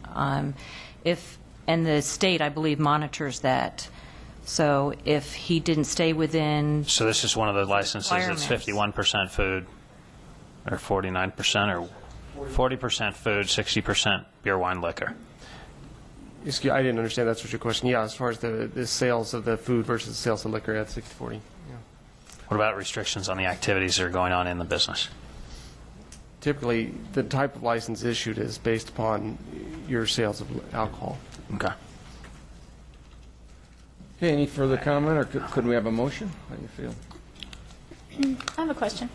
the state, I believe, monitors that. So if he didn't stay within... So this is one of the licenses that's 51% food, or 49%, or 40% food, 60% beer, wine, liquor. Excuse, I didn't understand. That's what your question. Yeah, as far as the sales of the food versus sales of liquor, that's 60-40. Yeah. What about restrictions on the activities that are going on in the business? Typically, the type of license issued is based upon your sales of alcohol. Okay. Okay, any further comment, or could we have a motion? How do you feel? I have a question.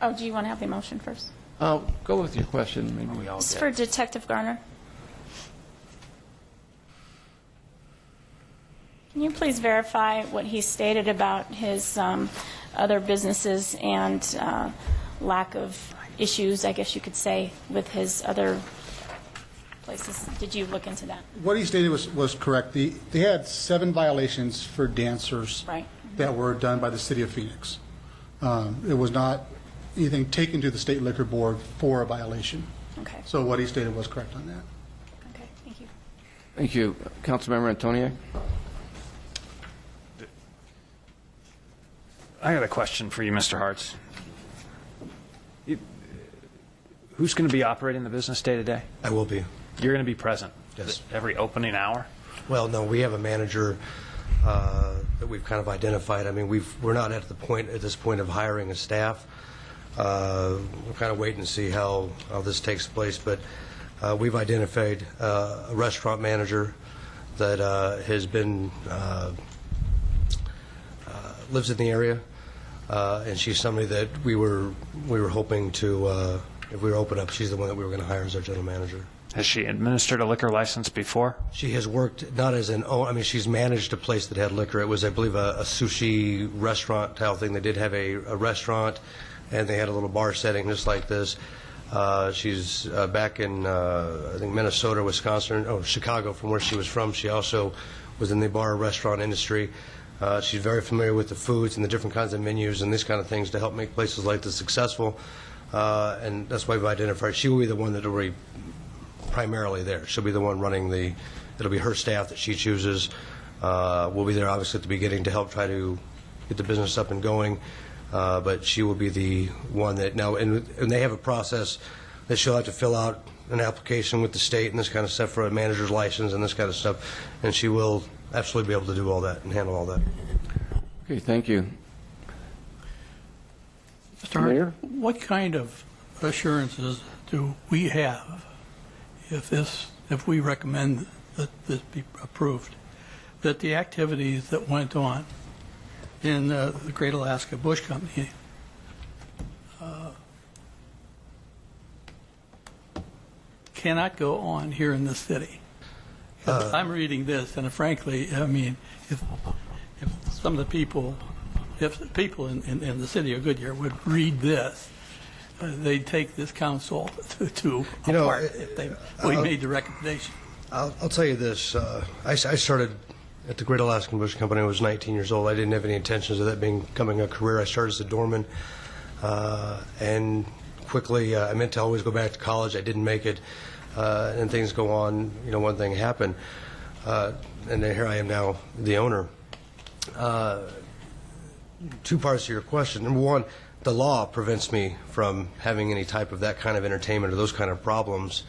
Oh, do you want to have the motion first? Go with your question. Maybe we all This is for Detective Garner. Can you please verify what he stated about his other businesses and lack of issues, I guess you could say, with his other places? Did you look into that? What he stated was correct. They had 7 violations for dancers Right. that were done by the city of Phoenix. It was not anything taken to the state liquor board for a violation. Okay. So what he stated was correct on that. Okay, thank you. Thank you. Councilmember Antoniak? I got a question for you, Mr. Hartz. Who's going to be operating the business day to day? I will be. You're going to be present? Yes. Every opening hour? Well, no, we have a manager that we've kind of identified. I mean, we're not at this point of hiring a staff. We're kind of waiting to see how this takes place, but we've identified a restaurant manager that has been lives in the area, and she's somebody that we were hoping to, if we were open up, she's the one that we were going to hire as our general manager. Has she administered a liquor license before? She has worked not as an I mean, she's managed a place that had liquor. It was, I believe, a sushi restaurant style thing. They did have a restaurant, and they had a little bar setting just like this. She's back in, I think, Minnesota, Wisconsin, Chicago, from where she was from. She also was in the bar restaurant industry. She's very familiar with the foods and the different kinds of menus and these kind of things to help make places like this successful. And that's why we've identified she will be the one that will be primarily there. She'll be the one running it'll be her staff that she chooses. We'll be there obviously at the beginning to help try to get the business up and going. But she will be the one that now, and they have a process that she'll have to fill out an application with the state and this kind of stuff for a manager's license and this kind of stuff. And she will absolutely be able to do all that and handle all that. Okay, thank you. Mr. Hart, what kind of assurances do we have if we recommend that this be approved, that the activities that went on in the Great Alaska Bush Company cannot go on here in the city? I'm reading this, and frankly, I mean, if some of the people, if the people in the city of Goodyear would read this, they'd take this council to apart if we made the recommendation. I'll tell you this. I started at the Great Alaskan Bush Company when I was 19 years old. I didn't have any intentions of that becoming a career. I started as a doorman, and quickly I meant to always go back to college. I didn't make it, and things go on. You know, one thing happened, and then here I am now, the owner. Two parts to your question. Number one, the law prevents me from having any type of that kind of entertainment or those kind of problems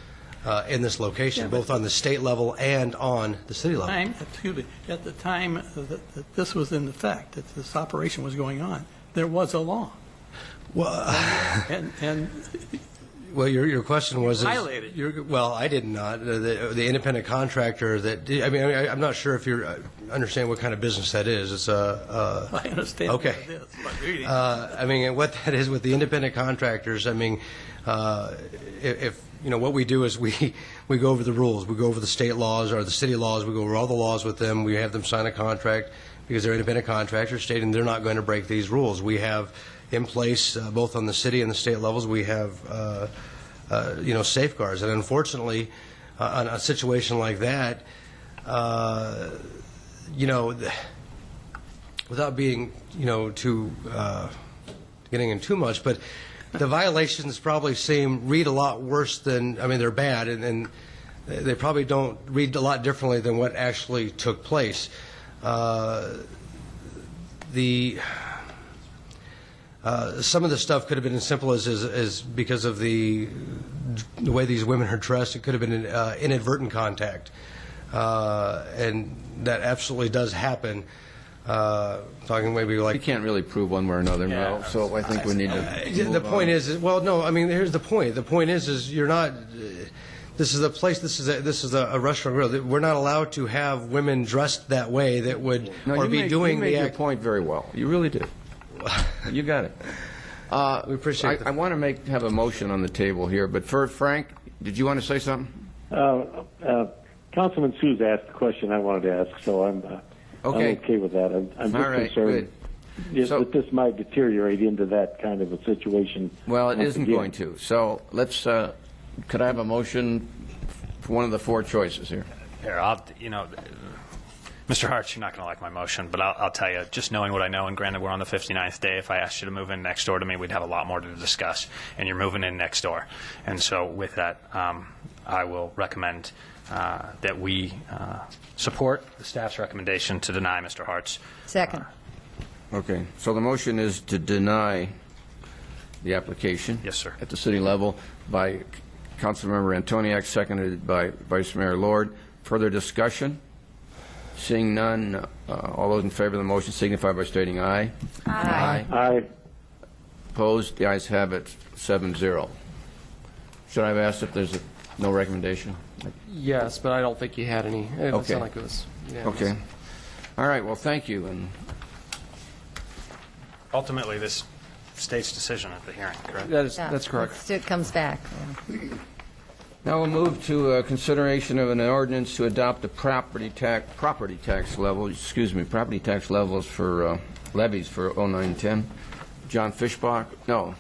in this location, both on the state level and on the city level. At the time that this was in effect, that this operation was going on, there was a law. Well, and well, your question was violated. Well, I did not. The independent contractor that I mean, I'm not sure if you understand what kind of business that is. It's I understand. Okay. What it is. I mean, what that is with the independent contractors. I mean, if you know what we do is we go over the rules, we go over the state laws or the city laws, we go over all the laws with them. We have them sign a contract because they're independent contractors, stating they're not going to break these rules. We have in place, both on the city and the state levels, we have safeguards. And unfortunately, on a situation like that, without being too getting in too much, but the violations probably read a lot worse than, I mean, they're bad, and they probably don't read a lot differently than what actually took place. Some of the stuff could have been as simple as because of the way these women are dressed, it could have been an inadvertent contact. And that absolutely does happen. Talking maybe like... You can't really prove one way or another, no, so I think we need to... The point is, well, no, I mean, here's the point. The point is you're not... This is a place, this is a restaurant. We're not allowed to have women dressed that way that would... No, you made your point very well. You really did. You got it. We appreciate it. I want to have a motion on the table here, but first, Frank, did you want to say something? Councilman Sue's asked the question I wanted to ask, so Okay. I'm okay with that. I'm just All right, concerned good. that this might deteriorate into that kind of a situation. Well, it once isn't again. going to. So let's, could I have a motion for one of the four choices here? Here, Mr. Hartz, you're not going to like my motion, but I'll tell you, just knowing what I know, and granted we're on the 59th day, if I asked you to move in next door to me, we'd have a lot more to discuss, and you're moving in next door. And so with that, I will recommend that we support the staff's recommendation to deny Mr. Hartz. Second. Okay, so the motion is to deny the application. Yes, sir. At the city level by Councilmember Antoniak, seconded by Vice Mayor Lord. Further discussion? Seeing none, all those in favor of the motion signify by stating aye. Aye. Aye. Opposed? The ayes have it, 7-0. Should I have asked if there's no recommendation? Yes, but I don't think you had any. It Okay. sounded like it was unanimous. Okay. All right, well, thank you. And Ultimately, this state's decision at the hearing, correct? That's correct. It comes back. now we'll move to consideration of an ordinance to adopt a property tax levels for levies for 0910. John Fishbach? No,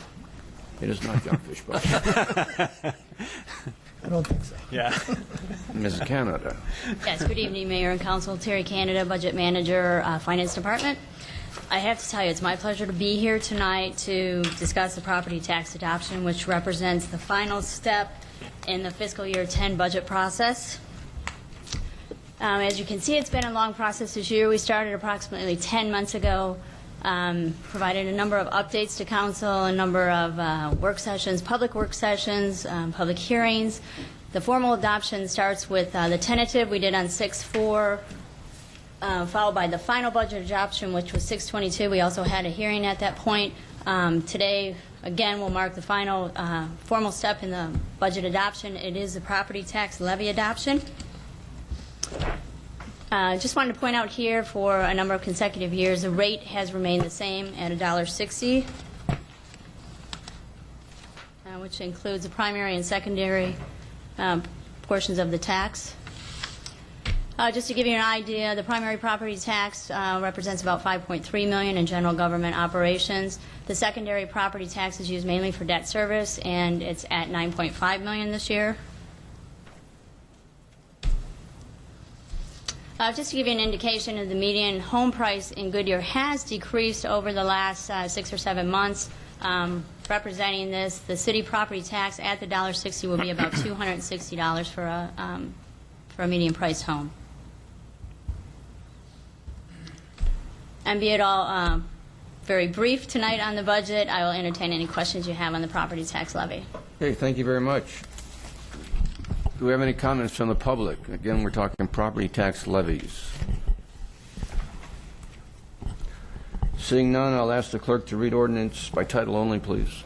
it is not John Fishbach. I don't think so. Yeah. Ms. Canada. Yes, good evening, Mayor and Council. Terry Canada, Budget Manager, Finance Department. I have to tell you, it's my pleasure to be here tonight to discuss the property tax adoption, which represents the final step in the fiscal year 10 budget process. As you can see, it's been a long process this year. We started approximately 10 months ago, provided a number of updates to Council, a number of work sessions, public work sessions, public hearings. The formal adoption starts with the tentative we did on 6/4, followed by the final budget adoption, which was 6/22. We also had a hearing at that point. Today, again, will mark the final formal step in the budget adoption. It is the property tax levy adoption. Just wanted to point out here, for a number of consecutive years, the rate has remained the same at $1.60, which includes the primary and secondary portions of the tax. Just to give you an idea, the primary property tax represents about $5.3 million in general government operations. The secondary property tax is used mainly for debt service, and it's at $9.5 million this year. Just to give you an indication of the median home price in Goodyear has decreased over the last 6 or 7 months. Representing this, the city property tax at the $1.60 will be about $260 for a median priced home. And be it all very brief tonight on the budget, I will entertain any questions you have on the property tax levy. Okay, thank you very much. Do we have any comments from the public? Again, we're talking property tax levies. Seeing none, I'll ask the clerk to read ordinance by title only, please.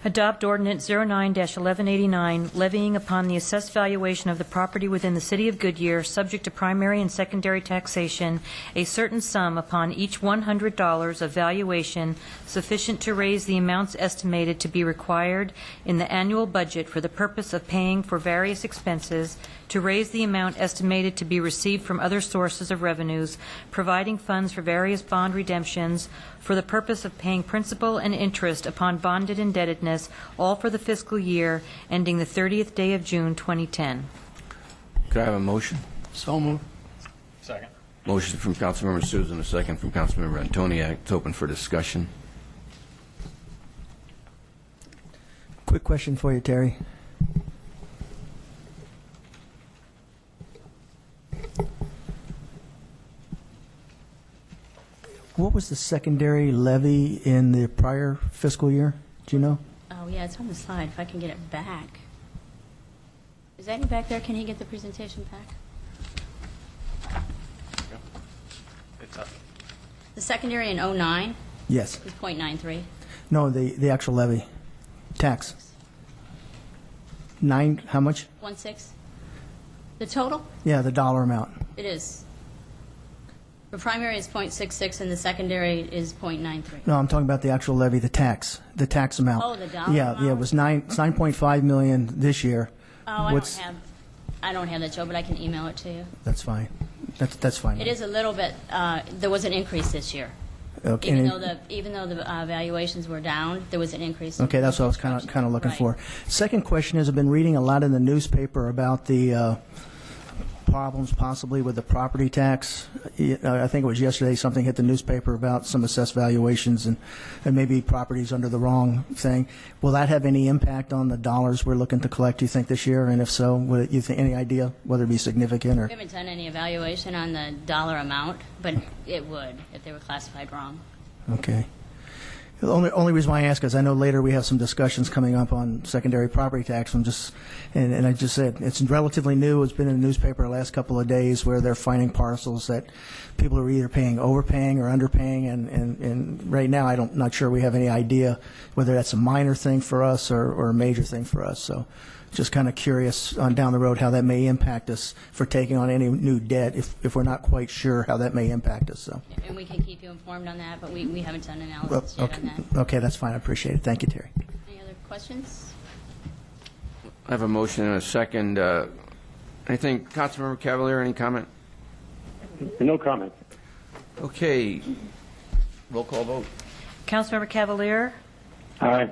Adopt Ordinance 09-1189, levying upon the assessed valuation of the property within the City of Goodyear, subject to primary and secondary taxation, a certain sum upon each $100 of valuation sufficient to raise the amounts estimated to be required in the annual budget for the purpose of paying for various expenses, to raise the amount estimated to be received from other sources of revenues, providing funds for various bond redemptions, for the purpose of paying principal and interest upon bonded indebtedness, all for the fiscal year ending the 30th day of June 2010. Could I have a motion? So moved. Second. Motion from Councilmember Susan, a second from Councilmember Antoniak. It's open for discussion. Quick question for you, Terry. What was the secondary levy in the prior fiscal year? Do you know? Oh, yeah, it's on the slide, if I can get it back. Is that back there? Can he get the presentation back? It's up. The secondary in 09 Yes. is .93. No, the actual levy. Tax. How much? 1.6. The total? Yeah, the dollar amount. It is. The primary is .66 and the secondary is .93. No, I'm talking about the actual levy, the tax amount. Oh, the dollar Yeah, amount? it was 9.5 million this year. Oh, I don't have that, Joe, but I can email it to you. That's fine. That's fine. It is a little bit, there was an increase this year. Okay. Even though the valuations were down, there was an increase. Okay, that's what I was kind of looking for. Second question is, I've been reading a lot in the newspaper about the problems possibly with the property tax. I think it was yesterday something hit the newspaper about some assessed valuations and maybe properties under the wrong thing. Will that have any impact on the dollars we're looking to collect, do you think, this year? And if so, would you think any idea whether it be significant or? We haven't done any evaluation on the dollar amount, but it would if they were classified wrong. Okay. The only reason why I ask is I know later we have some discussions coming up on secondary property tax. And I just said it's relatively new. It's been in the newspaper the last couple of days where they're finding parcels that people are either overpaying or underpaying. And right now I'm not sure we have any idea whether that's a minor thing for us or a major thing for us. So just kind of curious on down the road how that may impact us for taking on any new debt if we're not quite sure how that may impact us. So. And we can keep you informed on that, but we haven't done analysis yet on that. Okay, that's fine. I appreciate it. Thank you, Terry. Any other questions? I have a motion and a second. Anything, Councilmember Cavalier, any comment? No comment. Okay. Roll call vote. Councilmember Cavalier? Aye.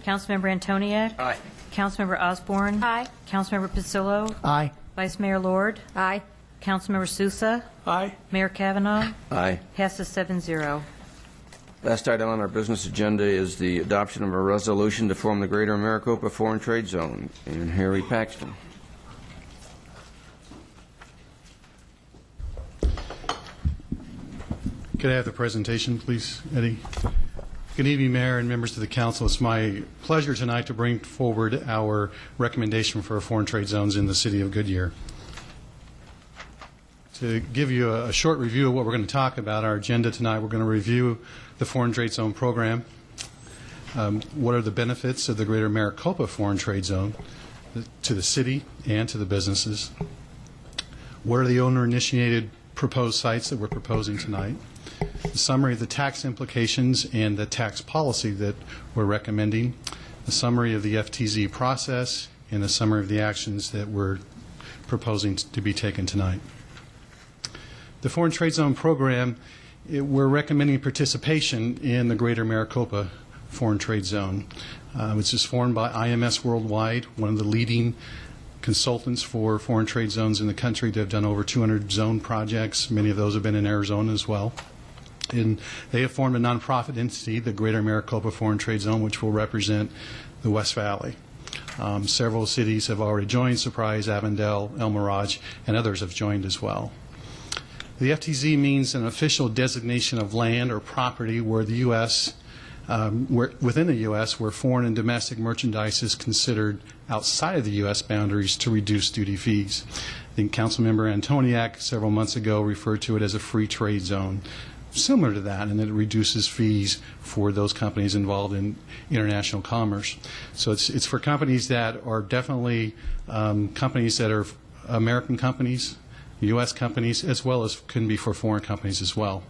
Councilmember Antoniak? Aye. Councilmember Osborne? Aye. Councilmember Pizzillo? Aye. Vice Mayor Lord? Aye. Councilmember Sousa? Aye. Mayor Kavanaugh? Aye. Passes 7-0. Last item on our business agenda is the adoption of a resolution to form the Greater Maricopa Foreign Trade Zone. And Harry Paxton. Could I have the presentation, please, Eddie? Good evening, Mayor and members of the Council. It's my pleasure tonight to bring forward our recommendation for foreign trade zones in the city of Goodyear. To give you a short review of what we're going to talk about, our agenda tonight, we're going to review the Foreign Trade Zone program. What are the benefits of the Greater Maricopa Foreign Trade Zone to the city and to the businesses? What are the owner-initiated proposed sites that we're proposing tonight? The summary of the tax implications and the tax policy that we're recommending, the summary of the FTZ process, and a summary of the actions that we're proposing to be taken tonight. The Foreign Trade Zone program, we're recommending participation in the Greater Maricopa Foreign Trade Zone, which is formed by IMS Worldwide, one of the leading consultants for foreign trade zones in the country. They've done over 200 zone projects. Many of those have been in Arizona as well. And they have formed a nonprofit entity, the Greater Maricopa Foreign Trade Zone, which will represent the West Valley. Several cities have already joined, Surprise, Avondale, El Mirage, and others have joined as well. The FTZ means an official designation of land or property where the U.S., within the U.S., where foreign and domestic merchandise is considered outside of the U.S. boundaries to reduce duty fees. I think Councilmember Antoniak several months ago referred to it as a free trade zone, similar to that, and that it reduces fees for those companies involved in international commerce. So it's for companies that are definitely companies that are American companies, U.S. companies, as well as can be for foreign companies as well.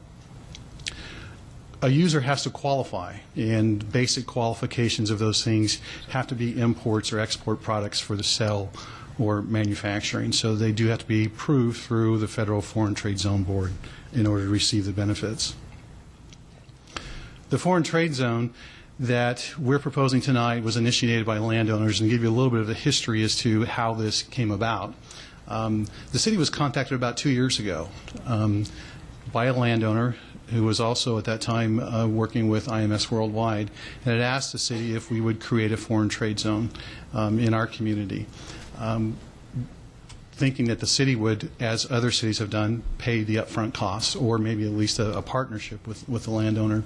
A user has to qualify, and basic qualifications of those things have to be imports or export products for the sale or manufacturing. So they do have to be approved through the Federal Foreign Trade Zone Board in order to receive the benefits. The Foreign Trade Zone that we're proposing tonight was initiated by landowners, and give you a little bit of the history as to how this came about. The city was contacted about 2 years ago by a landowner who was also at that time working with IMS Worldwide, and had asked the city if we would create a foreign trade zone in our community, thinking that the city would, as other cities have done, pay the upfront costs, or maybe at least a partnership with the landowner.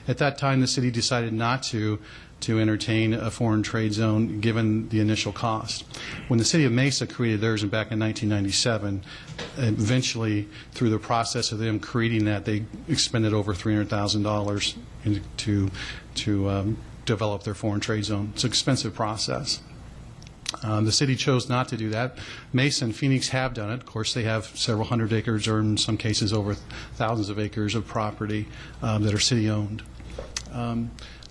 At that time, the city decided not to entertain a foreign trade zone given the initial cost. When the city of Mesa created theirs back in 1997, eventually through the process of them creating that, they expended over $300,000 to develop their foreign trade zone. It's an expensive process. The city chose not to do that. Mesa and Phoenix have done it. Of course, they have several hundred acres, or in some cases over thousands of acres of property that are city-owned.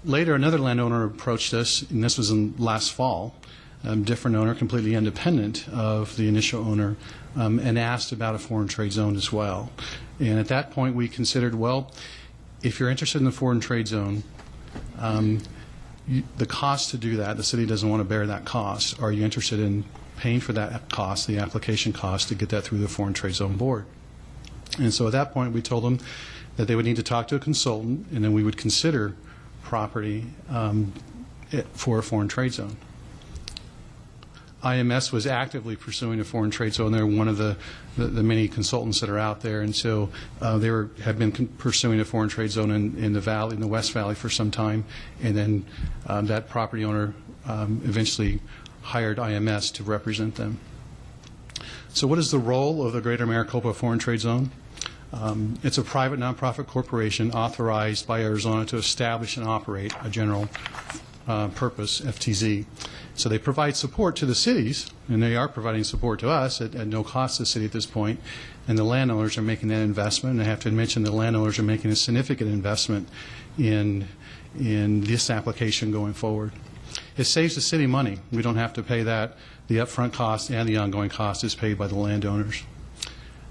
Later, another landowner approached us, and this was in last fall, different owner, completely independent of the initial owner, and asked about a foreign trade zone as well. And at that point, we considered, well, if you're interested in the foreign trade zone, the cost to do that, the city doesn't want to bear that cost. Are you interested in paying for that cost, the application cost, to get that through the Foreign Trade Zone Board? And so at that point, we told them that they would need to talk to a consultant, and then we would consider property for a foreign trade zone. IMS was actively pursuing a foreign trade zone. They're one of the many consultants that are out there, and so they have been pursuing a foreign trade zone in the valley, in the West Valley, for some time, and then that property owner eventually hired IMS to represent them. So, what is the role of the Greater Maricopa Foreign Trade Zone? It's a private nonprofit corporation authorized by Arizona to establish and operate a general purpose FTZ. So they provide support to the cities, and they are providing support to us at no cost to the city at this point, and the landowners are making that investment. And I have to mention the landowners are making a significant investment in this application going forward. It saves the city money. We don't have to pay that. The upfront cost and the ongoing cost is paid by the landowners.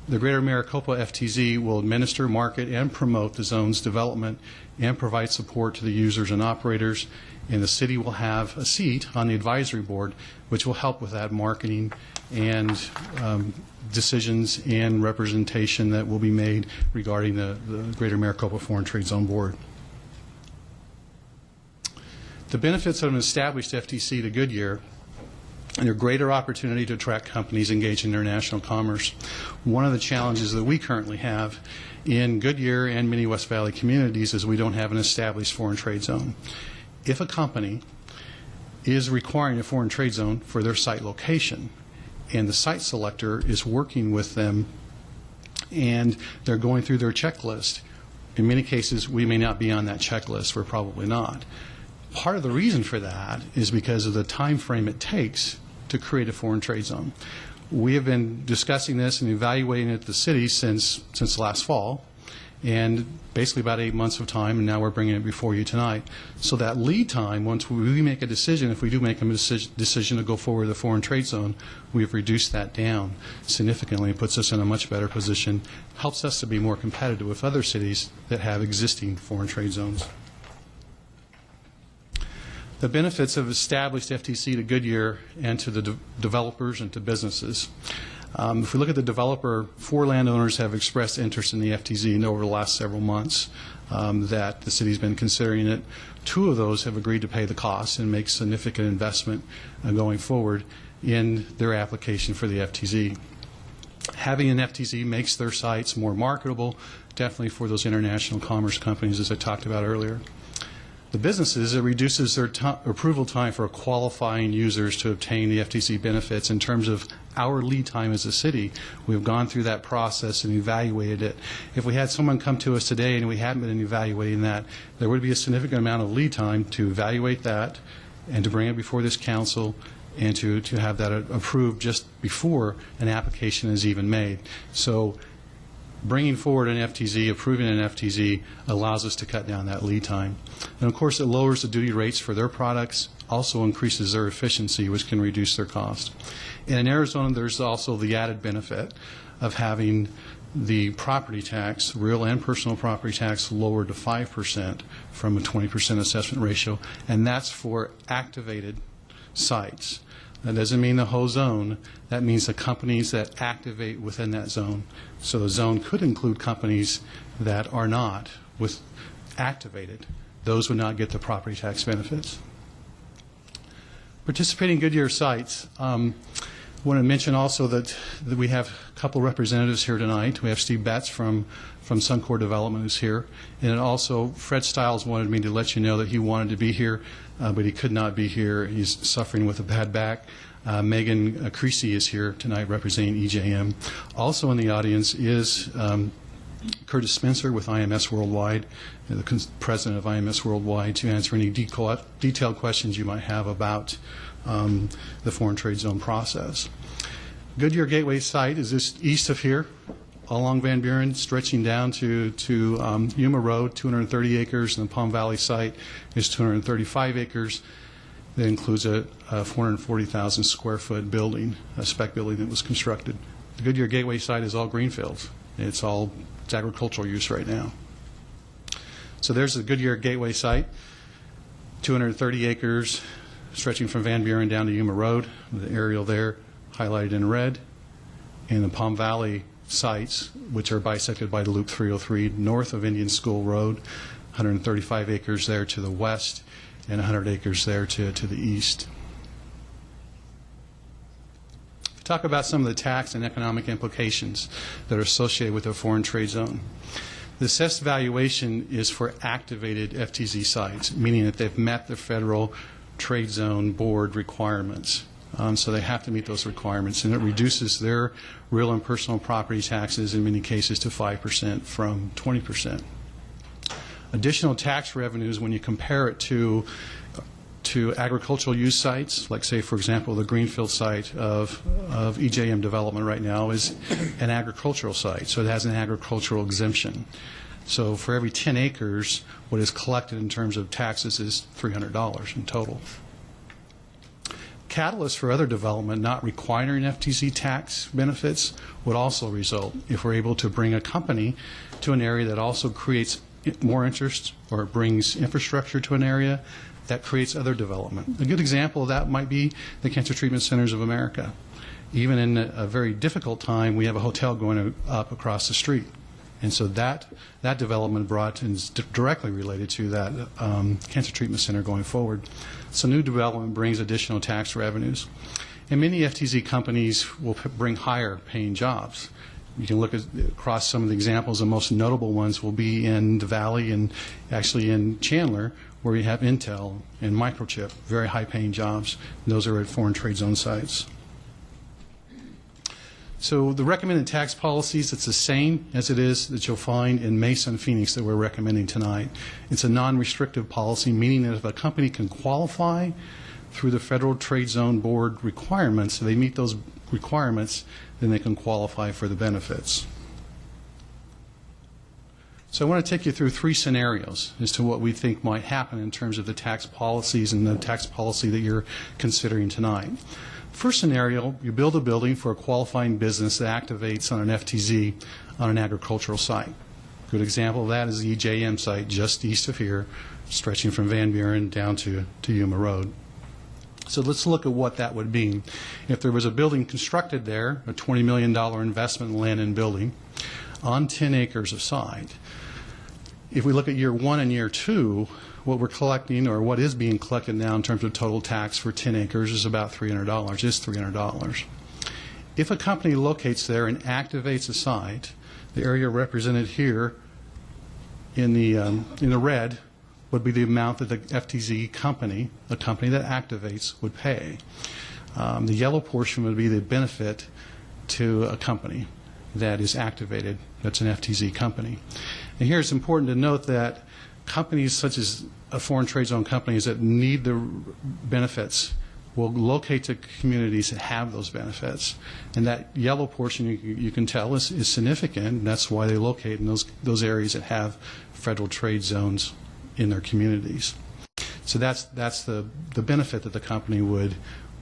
The Greater Maricopa FTZ will administer, market, and promote the zone's development and provide support to the users and operators, and the city will have a seat on the advisory board, which will help with that marketing and decisions and representation that will be made regarding the Greater Maricopa Foreign Trade Zone Board. The benefits of an established FTC to Goodyear: and a greater opportunity to attract companies engaged in international commerce. One of the challenges that we currently have in Goodyear and many West Valley communities is we don't have an established foreign trade zone. If a company is requiring a foreign trade zone for their site location, and the site selector is working with them and they're going through their checklist, in many cases we may not be on that checklist. We're probably not. Part of the reason for that is because of the time frame it takes to create a foreign trade zone. We have been discussing this and evaluating it at the city since last fall, and basically about 8 months of time, and now we're bringing it before you tonight. So that lead time, once we make a decision, if we do make a decision to go forward with a foreign trade zone, we've reduced that down significantly. It puts us in a much better position, helps us to be more competitive with other cities that have existing foreign trade zones. The benefits of established FTC to Goodyear and to the developers and to businesses. If we look at the developer, 4 landowners have expressed interest in the FTZ over the last several months that the city's been considering it. 2 of those have agreed to pay the cost and make significant investment going forward in their application for the FTZ. Having an FTZ makes their sites more marketable, definitely for those international commerce companies, as I talked about earlier. The businesses, it reduces their approval time for qualifying users to obtain the FTC benefits. In terms of our lead time as a city, we've gone through that process and evaluated it. If we had someone come to us today and we hadn't been evaluating that, there would be a significant amount of lead time to evaluate that and to bring it before this council and to have that approved just before an application is even made. So bringing forward an FTZ, approving an FTZ, allows us to cut down that lead time. And of course, it lowers the duty rates for their products, also increases their efficiency, which can reduce their cost. And in Arizona, there's also the added benefit of having the property tax, real and personal property tax, lowered to 5% from a 20% assessment ratio, and that's for activated sites. That doesn't mean the whole zone. That means the companies that activate within that zone. So the zone could include companies that are not activated. Those would not get the property tax benefits. Participating Goodyear sites. I want to mention also that we have a couple representatives here tonight. We have Steve Betts from Suncor Development who's here. And also Fred Stiles wanted me to let you know that he wanted to be here, but he could not be here. He's suffering with a bad back. Megan Creasy is here tonight representing EJM. Also in the audience is Curtis Spencer with IMS Worldwide, the president of IMS Worldwide, to answer any detailed questions you might have about the foreign trade zone process. Goodyear Gateway site is just east of here, along Van Buren, stretching down to Yuma Road, 230 acres, and the Palm Valley site is 235 acres. that includes a 440,000 square foot building, a spec building that was constructed. The Goodyear Gateway site is all greenfields. It's agricultural use right now. So there's the Goodyear Gateway site, 230 acres stretching from Van Buren down to Yuma Road, the aerial there highlighted in red, and the Palm Valley sites, which are bisected by the Loop 303 north of Indian School Road, 135 acres there to the west, and 100 acres there to the east. Talk about some of the tax and economic implications that are associated with a foreign trade zone. The assessed valuation is for activated FTZ sites, meaning that they've met the Federal Trade Zone Board requirements. So they have to meet those requirements, and it reduces their real and personal property taxes in many cases to 5% from 20%. Additional tax revenues, when you compare it to agricultural use sites, like say, for example, the Greenfield site of EJM Development right now is an agricultural site, so it has an agricultural exemption. So for every 10 acres, what is collected in terms of taxes is $300 in total. Catalysts for other development not requiring FTZ tax benefits would also result if we're able to bring a company to an area that also creates more interest or brings infrastructure to an area that creates other development. A good example of that might be the Cancer Treatment Centers of America. Even in a very difficult time, we have a hotel going up across the street. And so that development brought and is directly related to that cancer treatment center going forward. So new development brings additional tax revenues. And many FTZ companies will bring higher paying jobs. You can look across some of the examples. The most notable ones will be in the Valley and actually in Chandler, where you have Intel and Microchip, very high-paying jobs. Those are at foreign trade zone sites. So the recommended tax policies, it's the same as it is that you'll find in Mesa and Phoenix that we're recommending tonight. It's a non-restrictive policy, meaning that if a company can qualify through the Federal Trade Zone Board requirements, if they meet those requirements, then they can qualify for the benefits. So I want to take you through three scenarios as to what we think might happen in terms of the tax policies and the tax policy that you're considering tonight. First scenario, you build a building for a qualifying business that activates on an FTZ on an agricultural site. A good example of that is the EJM site just east of here, stretching from Van Buren down to Yuma Road. So let's look at what that would mean. If there was a building constructed there, a $20 million investment in land and building, on 10 acres of site, if we look at year one and year two, what we're collecting or what is being collected now in terms of total tax for 10 acres is about $300, is $300. If a company locates there and activates a site, the area represented here in the red would be the amount that the FTZ company, a company that activates, would pay. The yellow portion would be the benefit to a company that is activated, that's an FTZ company. And here it's important to note that companies such as foreign trade zone companies that need the benefits will locate to communities that have those benefits. And that yellow portion you can tell is significant, and that's why they locate in those areas that have federal trade zones in their communities. So that's the benefit that the company would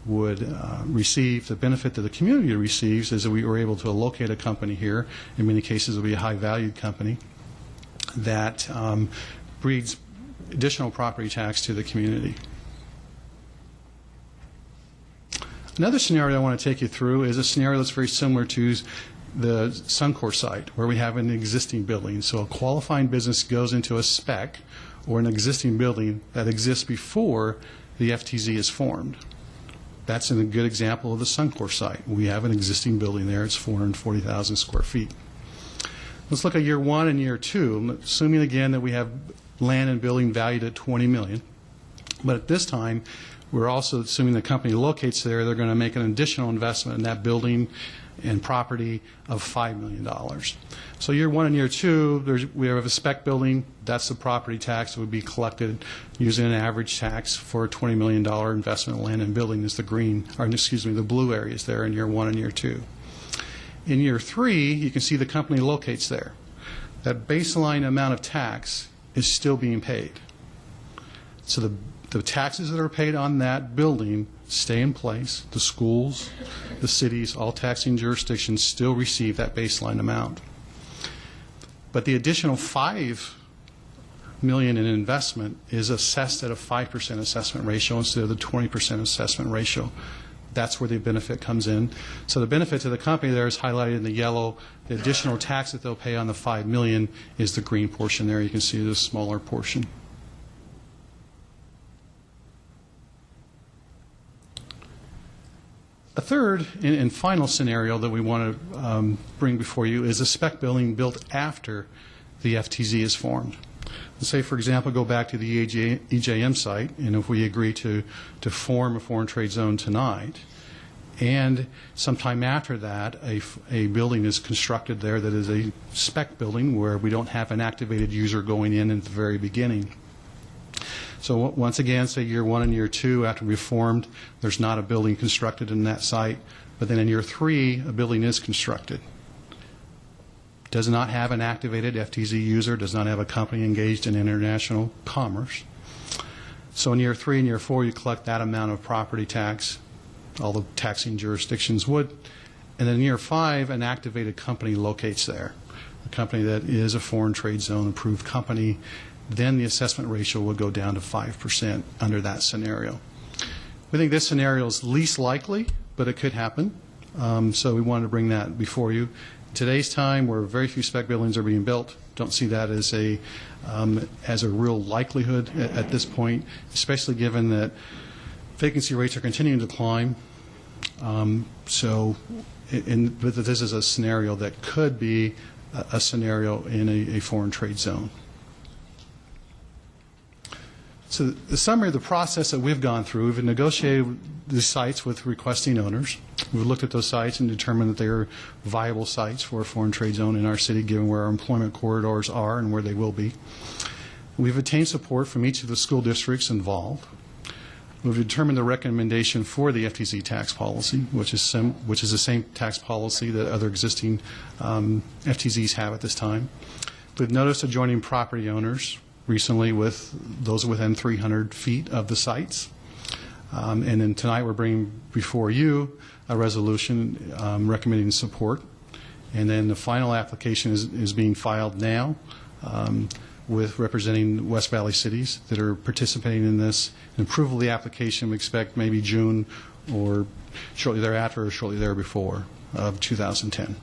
receive. The benefit that the community receives is that we were able to locate a company here. In many cases, it will be a high-valued company that breeds additional property tax to the community. Another scenario I want to take you through is a scenario that's very similar to the Suncor site, where we have an existing building. So a qualifying business goes into a spec or an existing building that exists before the FTZ is formed. That's a good example of the Suncor site. We have an existing building there. It's 440,000 square feet. Let's look at year one and year two, assuming again that we have land and building valued at $20 million. But at this time, we're also assuming the company locates there, they're going to make an additional investment in that building and property of $5 million. So year one and year two, we have a spec building. That's the property tax that would be collected using an average tax for a $20 million investment in land and building is the blue areas there in year one and year two. In year three, you can see the company locates there. That baseline amount of tax is still being paid. So the taxes that are paid on that building stay in place. The schools, the cities, all taxing jurisdictions still receive that baseline amount. But the additional $5 million in investment is assessed at a 5% assessment ratio instead of the 20% assessment ratio. That's where the benefit comes in. So the benefit to the company there is highlighted in the yellow. The additional tax that they'll pay on the $5 million is the green portion there. You can see the smaller portion. A third and final scenario that we want to bring before you is a spec building built after the FTZ is formed. Let's say, for example, go back to the EJM site, and if we agree to form a foreign trade zone tonight, and sometime after that, a building is constructed there that is a spec building where we don't have an activated user going in at the very beginning. So once again, say year 1 and year 2 after we've formed, there's not a building constructed in that site, but then in year 3, a building is constructed. Does not have an activated FTZ user, does not have a company engaged in international commerce. So in year 3 and year 4, you collect that amount of property tax, all the taxing jurisdictions would. And then in year 5, an activated company locates there, a company that is a foreign trade zone approved company. Then the assessment ratio will go down to 5% under that scenario. We think this scenario is least likely, but it could happen. So we wanted to bring that before you. Today's time, where very few spec buildings are being built, don't see that as a real likelihood at this point, especially given that vacancy rates are continuing to climb. But this is a scenario that could be a scenario in a foreign trade zone. So the summary of the process that we've gone through, we've negotiated the sites with requesting owners. We've looked at those sites and determined that they are viable sites for a foreign trade zone in our city, given where our employment corridors are and where they will be. We've obtained support from each of the school districts involved. We've determined the recommendation for the FTZ tax policy, which is the same tax policy that other existing FTZs have at this time. We've noticed adjoining property owners recently with those within 300 feet of the sites. And then tonight we're bringing before you a resolution recommending support. And then the final application is being filed now with representing West Valley cities that are participating in this. And approval of the application we expect maybe June or shortly thereafter or shortly there before of 2010.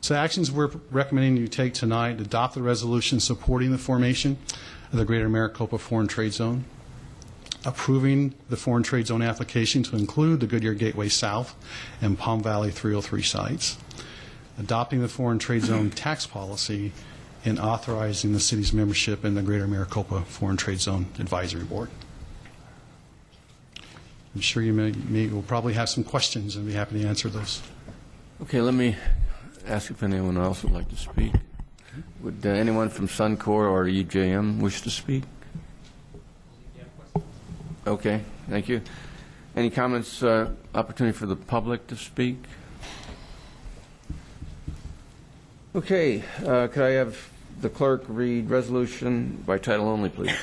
So actions we're recommending you take tonight: adopt the resolution supporting the formation of the Greater Maricopa Foreign Trade Zone, approving the Foreign Trade Zone application to include the Goodyear Gateway South and Palm Valley 303 sites, adopting the Foreign Trade Zone tax policy, and authorizing the city's membership in the Greater Maricopa Foreign Trade Zone Advisory Board. I'm sure you will probably have some questions, and be happy to answer those. Okay, let me ask if anyone else would like to speak. Would anyone from Suncor or EJM wish to speak? Okay, thank you. Any comments, opportunity for the public to speak? Okay, could I have the clerk read resolution by title only, please?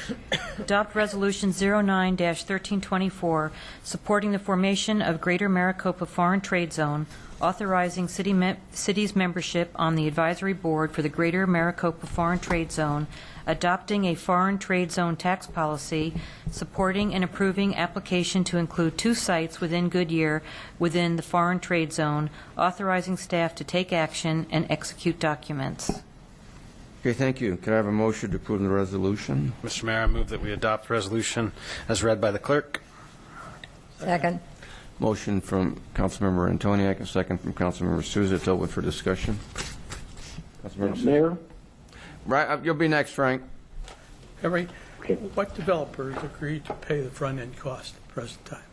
Adopt Resolution 09-1324, supporting the formation of Greater Maricopa Foreign Trade Zone, authorizing city's membership on the advisory board for the Greater Maricopa Foreign Trade Zone, adopting a foreign trade zone tax policy, supporting and approving application to include 2 sites within Goodyear within the foreign trade zone, authorizing staff to take action and execute documents. Okay, thank you. Can I have a motion to approve the resolution? Mr. Mayor, I move that we adopt the resolution as read by the clerk. Second. Motion from Councilmember Antoniak, a second from Councilmember Souza. It's open for discussion. Councilmember Mayor? Right, you'll be next, Frank. Henry, what developers agreed to pay the front-end cost at the present time?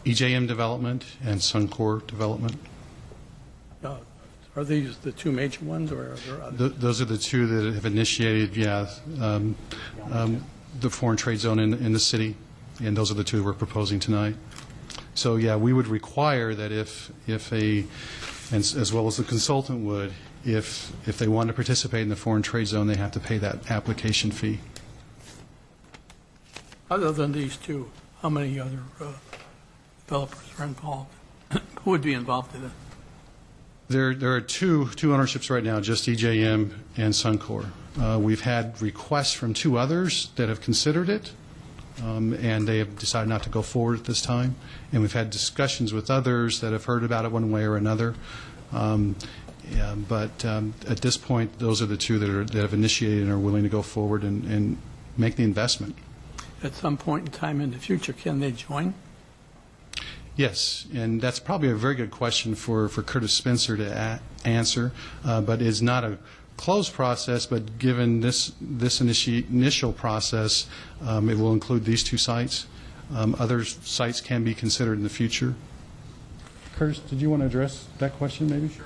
EJM Development and Suncor Development. Are these the 2 major ones, or are there others? Those are the 2 that have initiated, the foreign trade zone in the city, and those are the 2 we're proposing tonight. So, yeah, we would require that if as well as the consultant would, if they want to participate in the foreign trade zone, they have to pay that application fee. Other than these two, how many other developers are involved, who would be involved in it? There are two ownerships right now, just EJM and Suncor. We've had requests from two others that have considered it, and they have decided not to go forward at this time. And we've had discussions with others that have heard about it one way or another. But at this point, those are the two that have initiated and are willing to go forward and make the investment. At some point in time in the future, can they join? Yes, and that's probably a very good question for Curtis Spencer to answer, but it's not a closed process, but given this initial process, it will include these two sites. Other sites can be considered in the future. Curtis, did you want to address that question maybe? Sure.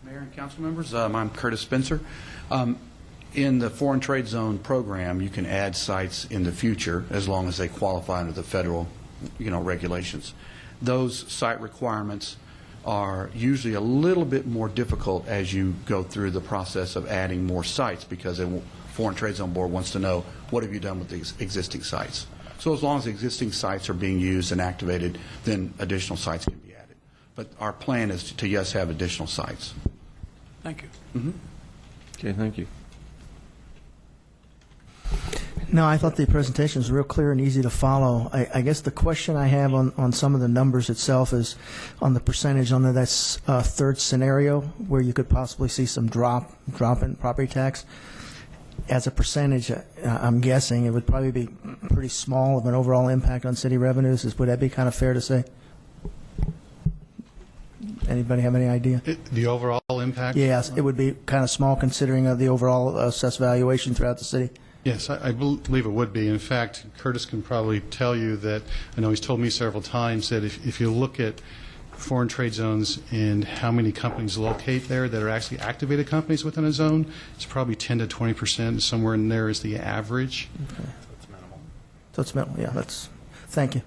Mayor and council members, I'm Curtis Spencer. In the Foreign Trade Zone program, you can add sites in the future as long as they qualify under the federal, regulations. Those site requirements are usually a little bit more difficult as you go through the process of adding more sites, because the Foreign Trade Zone Board wants to know, what have you done with these existing sites? So as long as the existing sites are being used and activated, then additional sites can be added. But our plan is to yes, have additional sites. Thank you. Mm-hmm. Okay, thank you. No, I thought the presentation was real clear and easy to follow. I guess the question I have on some of the numbers itself is on the percentage under that third scenario where you could possibly see some drop in property tax. As a percentage, I'm guessing it would probably be pretty small of an overall impact on city revenues. Would that be kind of fair to say? Anybody have any idea? The overall impact? Yes, it would be kind of small considering the overall assessed valuation throughout the city. Yes, I believe it would be. In fact, Curtis can probably tell you that, I know he's told me several times, that if you look at foreign trade zones and how many companies locate there that are actually activated companies within a zone, it's probably 10 to 20%. Somewhere in there is the average. Okay. So it's minimal. Yeah, thank you.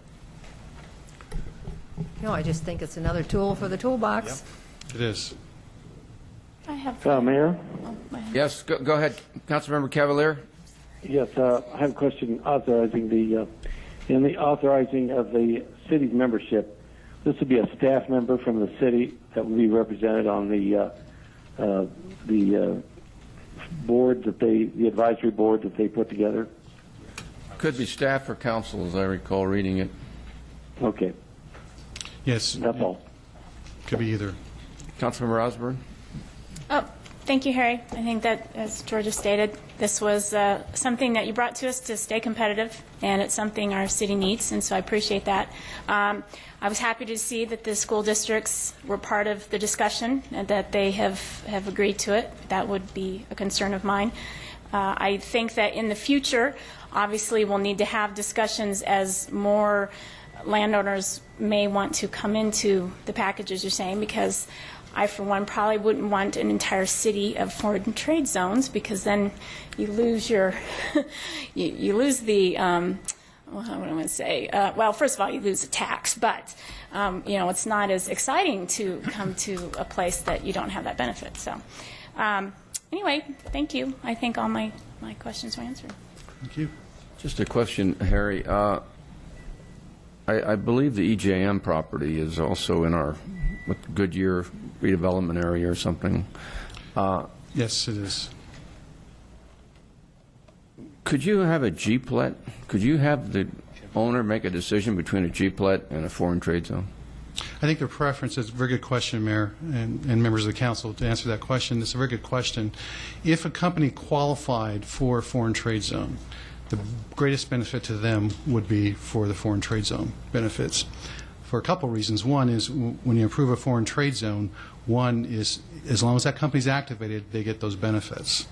No, I just think it's another tool for the toolbox. It is. I have. Mayor? Yes, go ahead, Councilmember Cavalier. Yes, I have a question authorizing in the authorizing of the city's membership. This would be a staff member from the city that would be represented on the board the advisory board that they put together. Could be staff or council, as I recall reading it. Okay. Yes. That's all. Could be either. Councilmember Osborne. Oh, thank you, Harry. I think that, as Georgia stated, this was something that you brought to us to stay competitive, and it's something our city needs, and so I appreciate that. I was happy to see that the school districts were part of the discussion and that they have agreed to it. That would be a concern of mine. I think that in the future, obviously, we'll need to have discussions as more landowners may want to come into the packages you're saying, because I, for one, probably wouldn't want an entire city of foreign trade zones, because then you lose your, you lose the, what am I going to say? Well, first of all, you lose the tax, but it's not as exciting to come to a place that you don't have that benefit. So, anyway, thank you. I think all my questions were answered. Thank you. Just a question, Harry. I believe the EJM property is also in our Goodyear redevelopment area or something. Yes, it is. Could you have a GPLET? Could you have the owner make a decision between a GPLET and a foreign trade zone? I think their preference is a very good question, Mayor, and members of the council, to answer that question. It's a very good question. If a company qualified for a foreign trade zone, the greatest benefit to them would be for the foreign trade zone benefits, for a couple reasons. One is when you approve a foreign trade zone, one is as long as that company's activated, they get those benefits.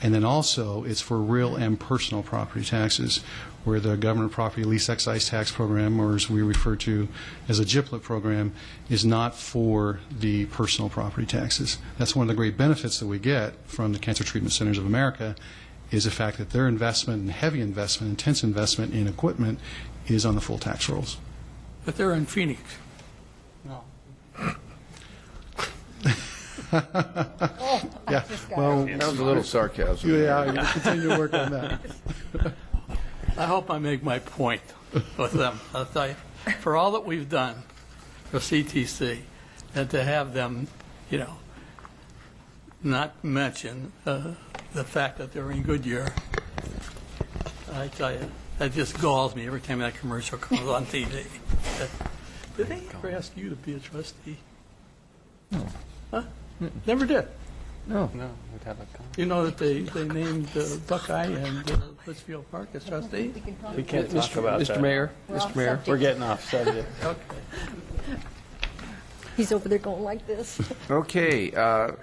And then also it's for real and personal property taxes, where the government property lease excise tax program, or as we refer to as a GPLET program, is not for the personal property taxes. That's one of the great benefits that we get from the Cancer Treatment Centers of America, is the fact that their investment, and heavy investment, intense investment in equipment, is on the full tax rolls. But they're in Phoenix. No. Yeah, well, That was a little sarcasm. yeah, we'll continue to work on that. I hope I make my point with them. I'll tell you, for all that we've done for CTC, and to have them, not mention the fact that they're in Goodyear, I tell you, that just galls me every time that commercial comes on TV. Did they ever ask you to be a trustee? No. Huh? Never did. No. No, we'd have a You know that they named Buckeye and Litchfield Park as trustees? We can't talk about Mr. that. Mayor, Mr. Mayor. We're getting off subject. Okay. He's over there going like this. Okay. Can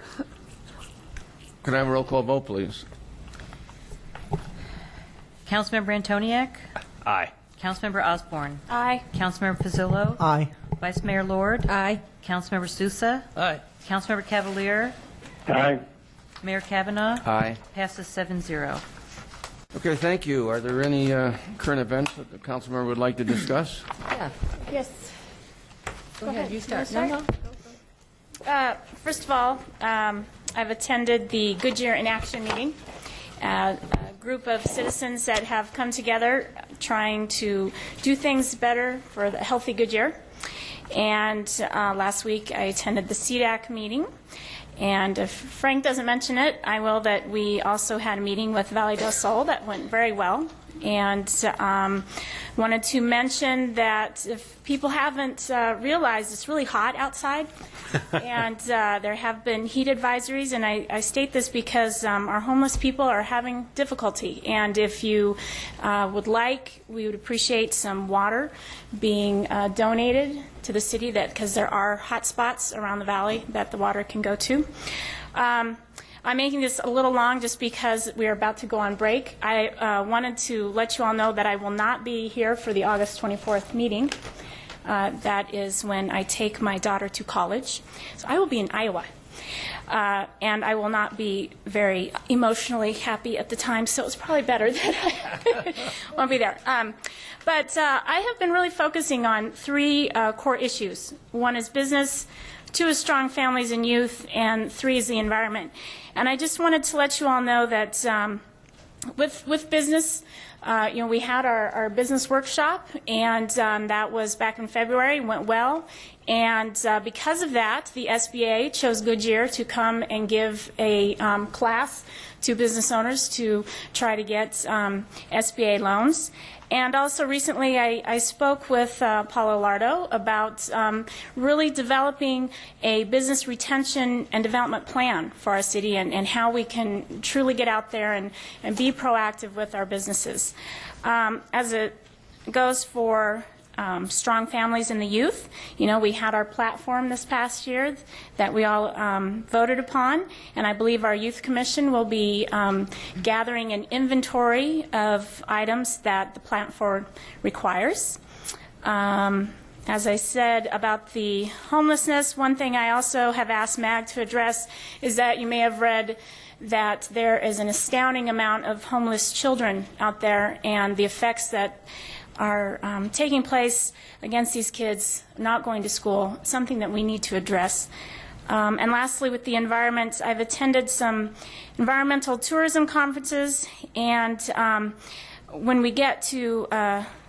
I have a roll call vote, please? Councilmember Antoniak? Aye. Councilmember Osborne? Aye. Councilmember Pizzillo? Aye. Vice Mayor Lord? Aye. Councilmember Sousa? Aye. Councilmember Cavalier? Aye. Mayor Kavanaugh? Aye. Passes 7-0. Okay, thank you. Are there any current events that the council member would like to discuss? Yeah. Yes. Go ahead, you start. You wanna First of all, I've attended the Goodyear in Action meeting. A group of citizens that have come together trying to do things better for the healthy Goodyear. And last week I attended the CDAC meeting. And if Frank doesn't mention it, I will that we also had a meeting with Valley del Sol that went very well. And wanted to mention that if people haven't realized, it's really hot outside. And there have been heat advisories. And I state this because our homeless people are having difficulty. And if you would like, we would appreciate some water being donated to the city, because there are hot spots around the valley that the water can go to. I'm making this a little long just because we are about to go on break. I wanted to let you all know that I will not be here for the August 24th meeting. That is when I take my daughter to college. So I will be in Iowa. And I will not be very emotionally happy at the time, so it's probably better that I won't be there. But I have been really focusing on three core issues. One is business, two is strong families and youth, and three is the environment. And I just wanted to let you all know that with business, we had our business workshop, and that was back in February, went well. And because of that, the SBA chose Goodyear to come and give a class to business owners to try to get SBA loans. And also recently I spoke with Paulo Lardo about really developing a business retention and development plan for our city and how we can truly get out there and be proactive with our businesses. As it goes for strong families and the youth, we had our platform this past year that we all voted upon, and I believe our Youth Commission will be gathering an inventory of items that the platform requires. As I said about the homelessness, one thing I also have asked MAG to address is that you may have read that there is an astounding amount of homeless children out there, and the effects that are taking place against these kids not going to school, something that we need to address. And lastly, with the environment, I've attended some environmental tourism conferences, and when we get to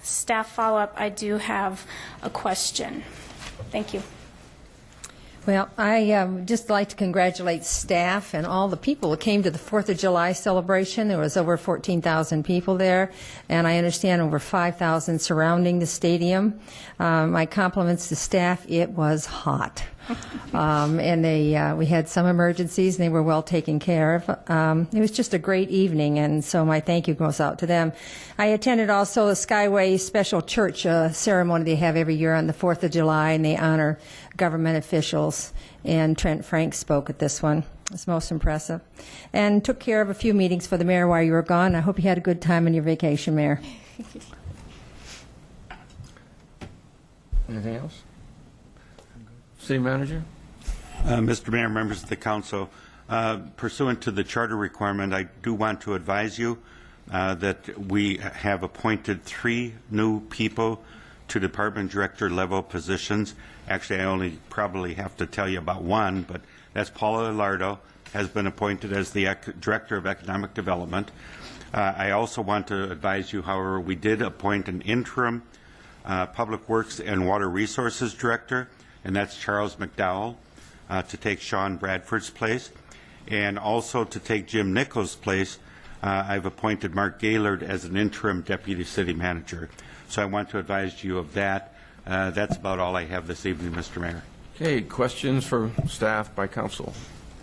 staff follow-up, I do have a question. Thank you. Well, I just like to congratulate staff and all the people who came to the 4th of July celebration. There was over 14,000 people there, and I understand over 5,000 surrounding the stadium. My compliments to staff. It was hot. And we had some emergencies, and they were well taken care of. It was just a great evening, and so my thank you goes out to them. I attended also the Skyway Special Church ceremony they have every year on the 4th of July, and they honor government officials, and Trent Frank spoke at this one. It was most impressive. And took care of a few meetings for the mayor while you were gone. I hope you had a good time on your vacation, Mayor. Anything else? City Manager? Mr. Mayor, members of the council, pursuant to the charter requirement, I do want to advise you that we have appointed 3 new people to department director level positions. Actually, I only probably have to tell you about one, but That's Paula Ilardo, has been appointed as the Director of Economic Development. I also want to advise you, however, we did appoint an interim Public Works and Water Resources Director, and that's Charles McDowell, to take Sean Bradford's place. And also to take Jim Nichols' place, I've appointed Mark Gaylord as an interim Deputy City Manager. So I want to advise you of that. That's about all I have this evening, Mr. Mayor. Okay, questions for staff by council?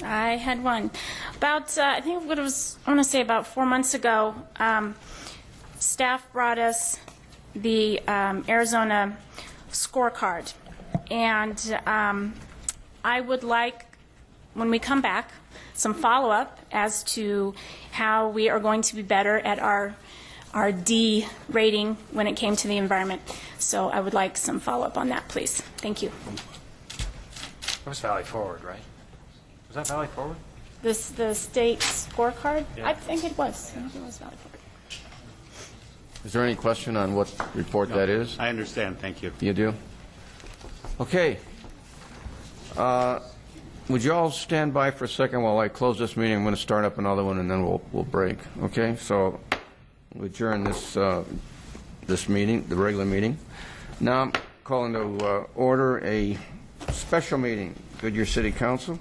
I had one. About, I think what it was, I want to say about 4 months ago, staff brought us the Arizona scorecard. And I would like, when we come back, some follow-up as to how we are going to be better at our D rating when it came to the environment. So I would like some follow-up on that, please. Thank you. That was Valley Forward, right? Was that Valley Forward? The state scorecard? Yeah. I think it was. I think it was Valley Forward. Is there any question on what report that is? I understand. Thank you. You do? Okay. Would you all stand by for a second while I close this meeting? I'm going to start up another one, and then we'll break. Okay? So we adjourn this meeting, the regular meeting. Now I'm calling to order a special meeting, Goodyear City Council.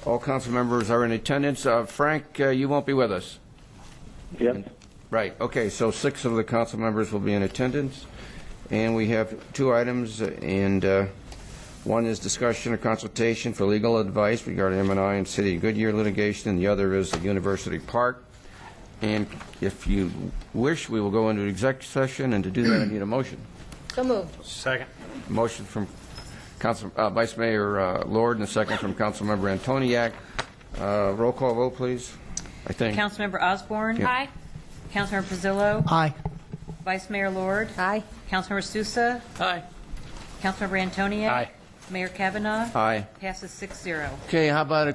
All council members are in attendance. Frank, you won't be with us. Yep. Right. Okay. So 6 of the council members will be in attendance, and we have 2 items, and one is discussion or consultation for legal advice regarding M&I and City of Goodyear litigation, and the other is the University Park. And if you wish, we will go into executive session, and to do that, I need a motion. So moved. Second. Motion from Vice Mayor Lord, and a second from Councilmember Antoniak. Roll call vote, please. I think. Councilmember Osborne? Yeah. Aye. Councilmember Pizzillo? Aye. Vice Mayor Lord? Aye. Councilmember Sousa? Aye. Councilmember Antoniak? Aye. Mayor Kavanaugh? Aye. Passes 6-0. Okay, how about a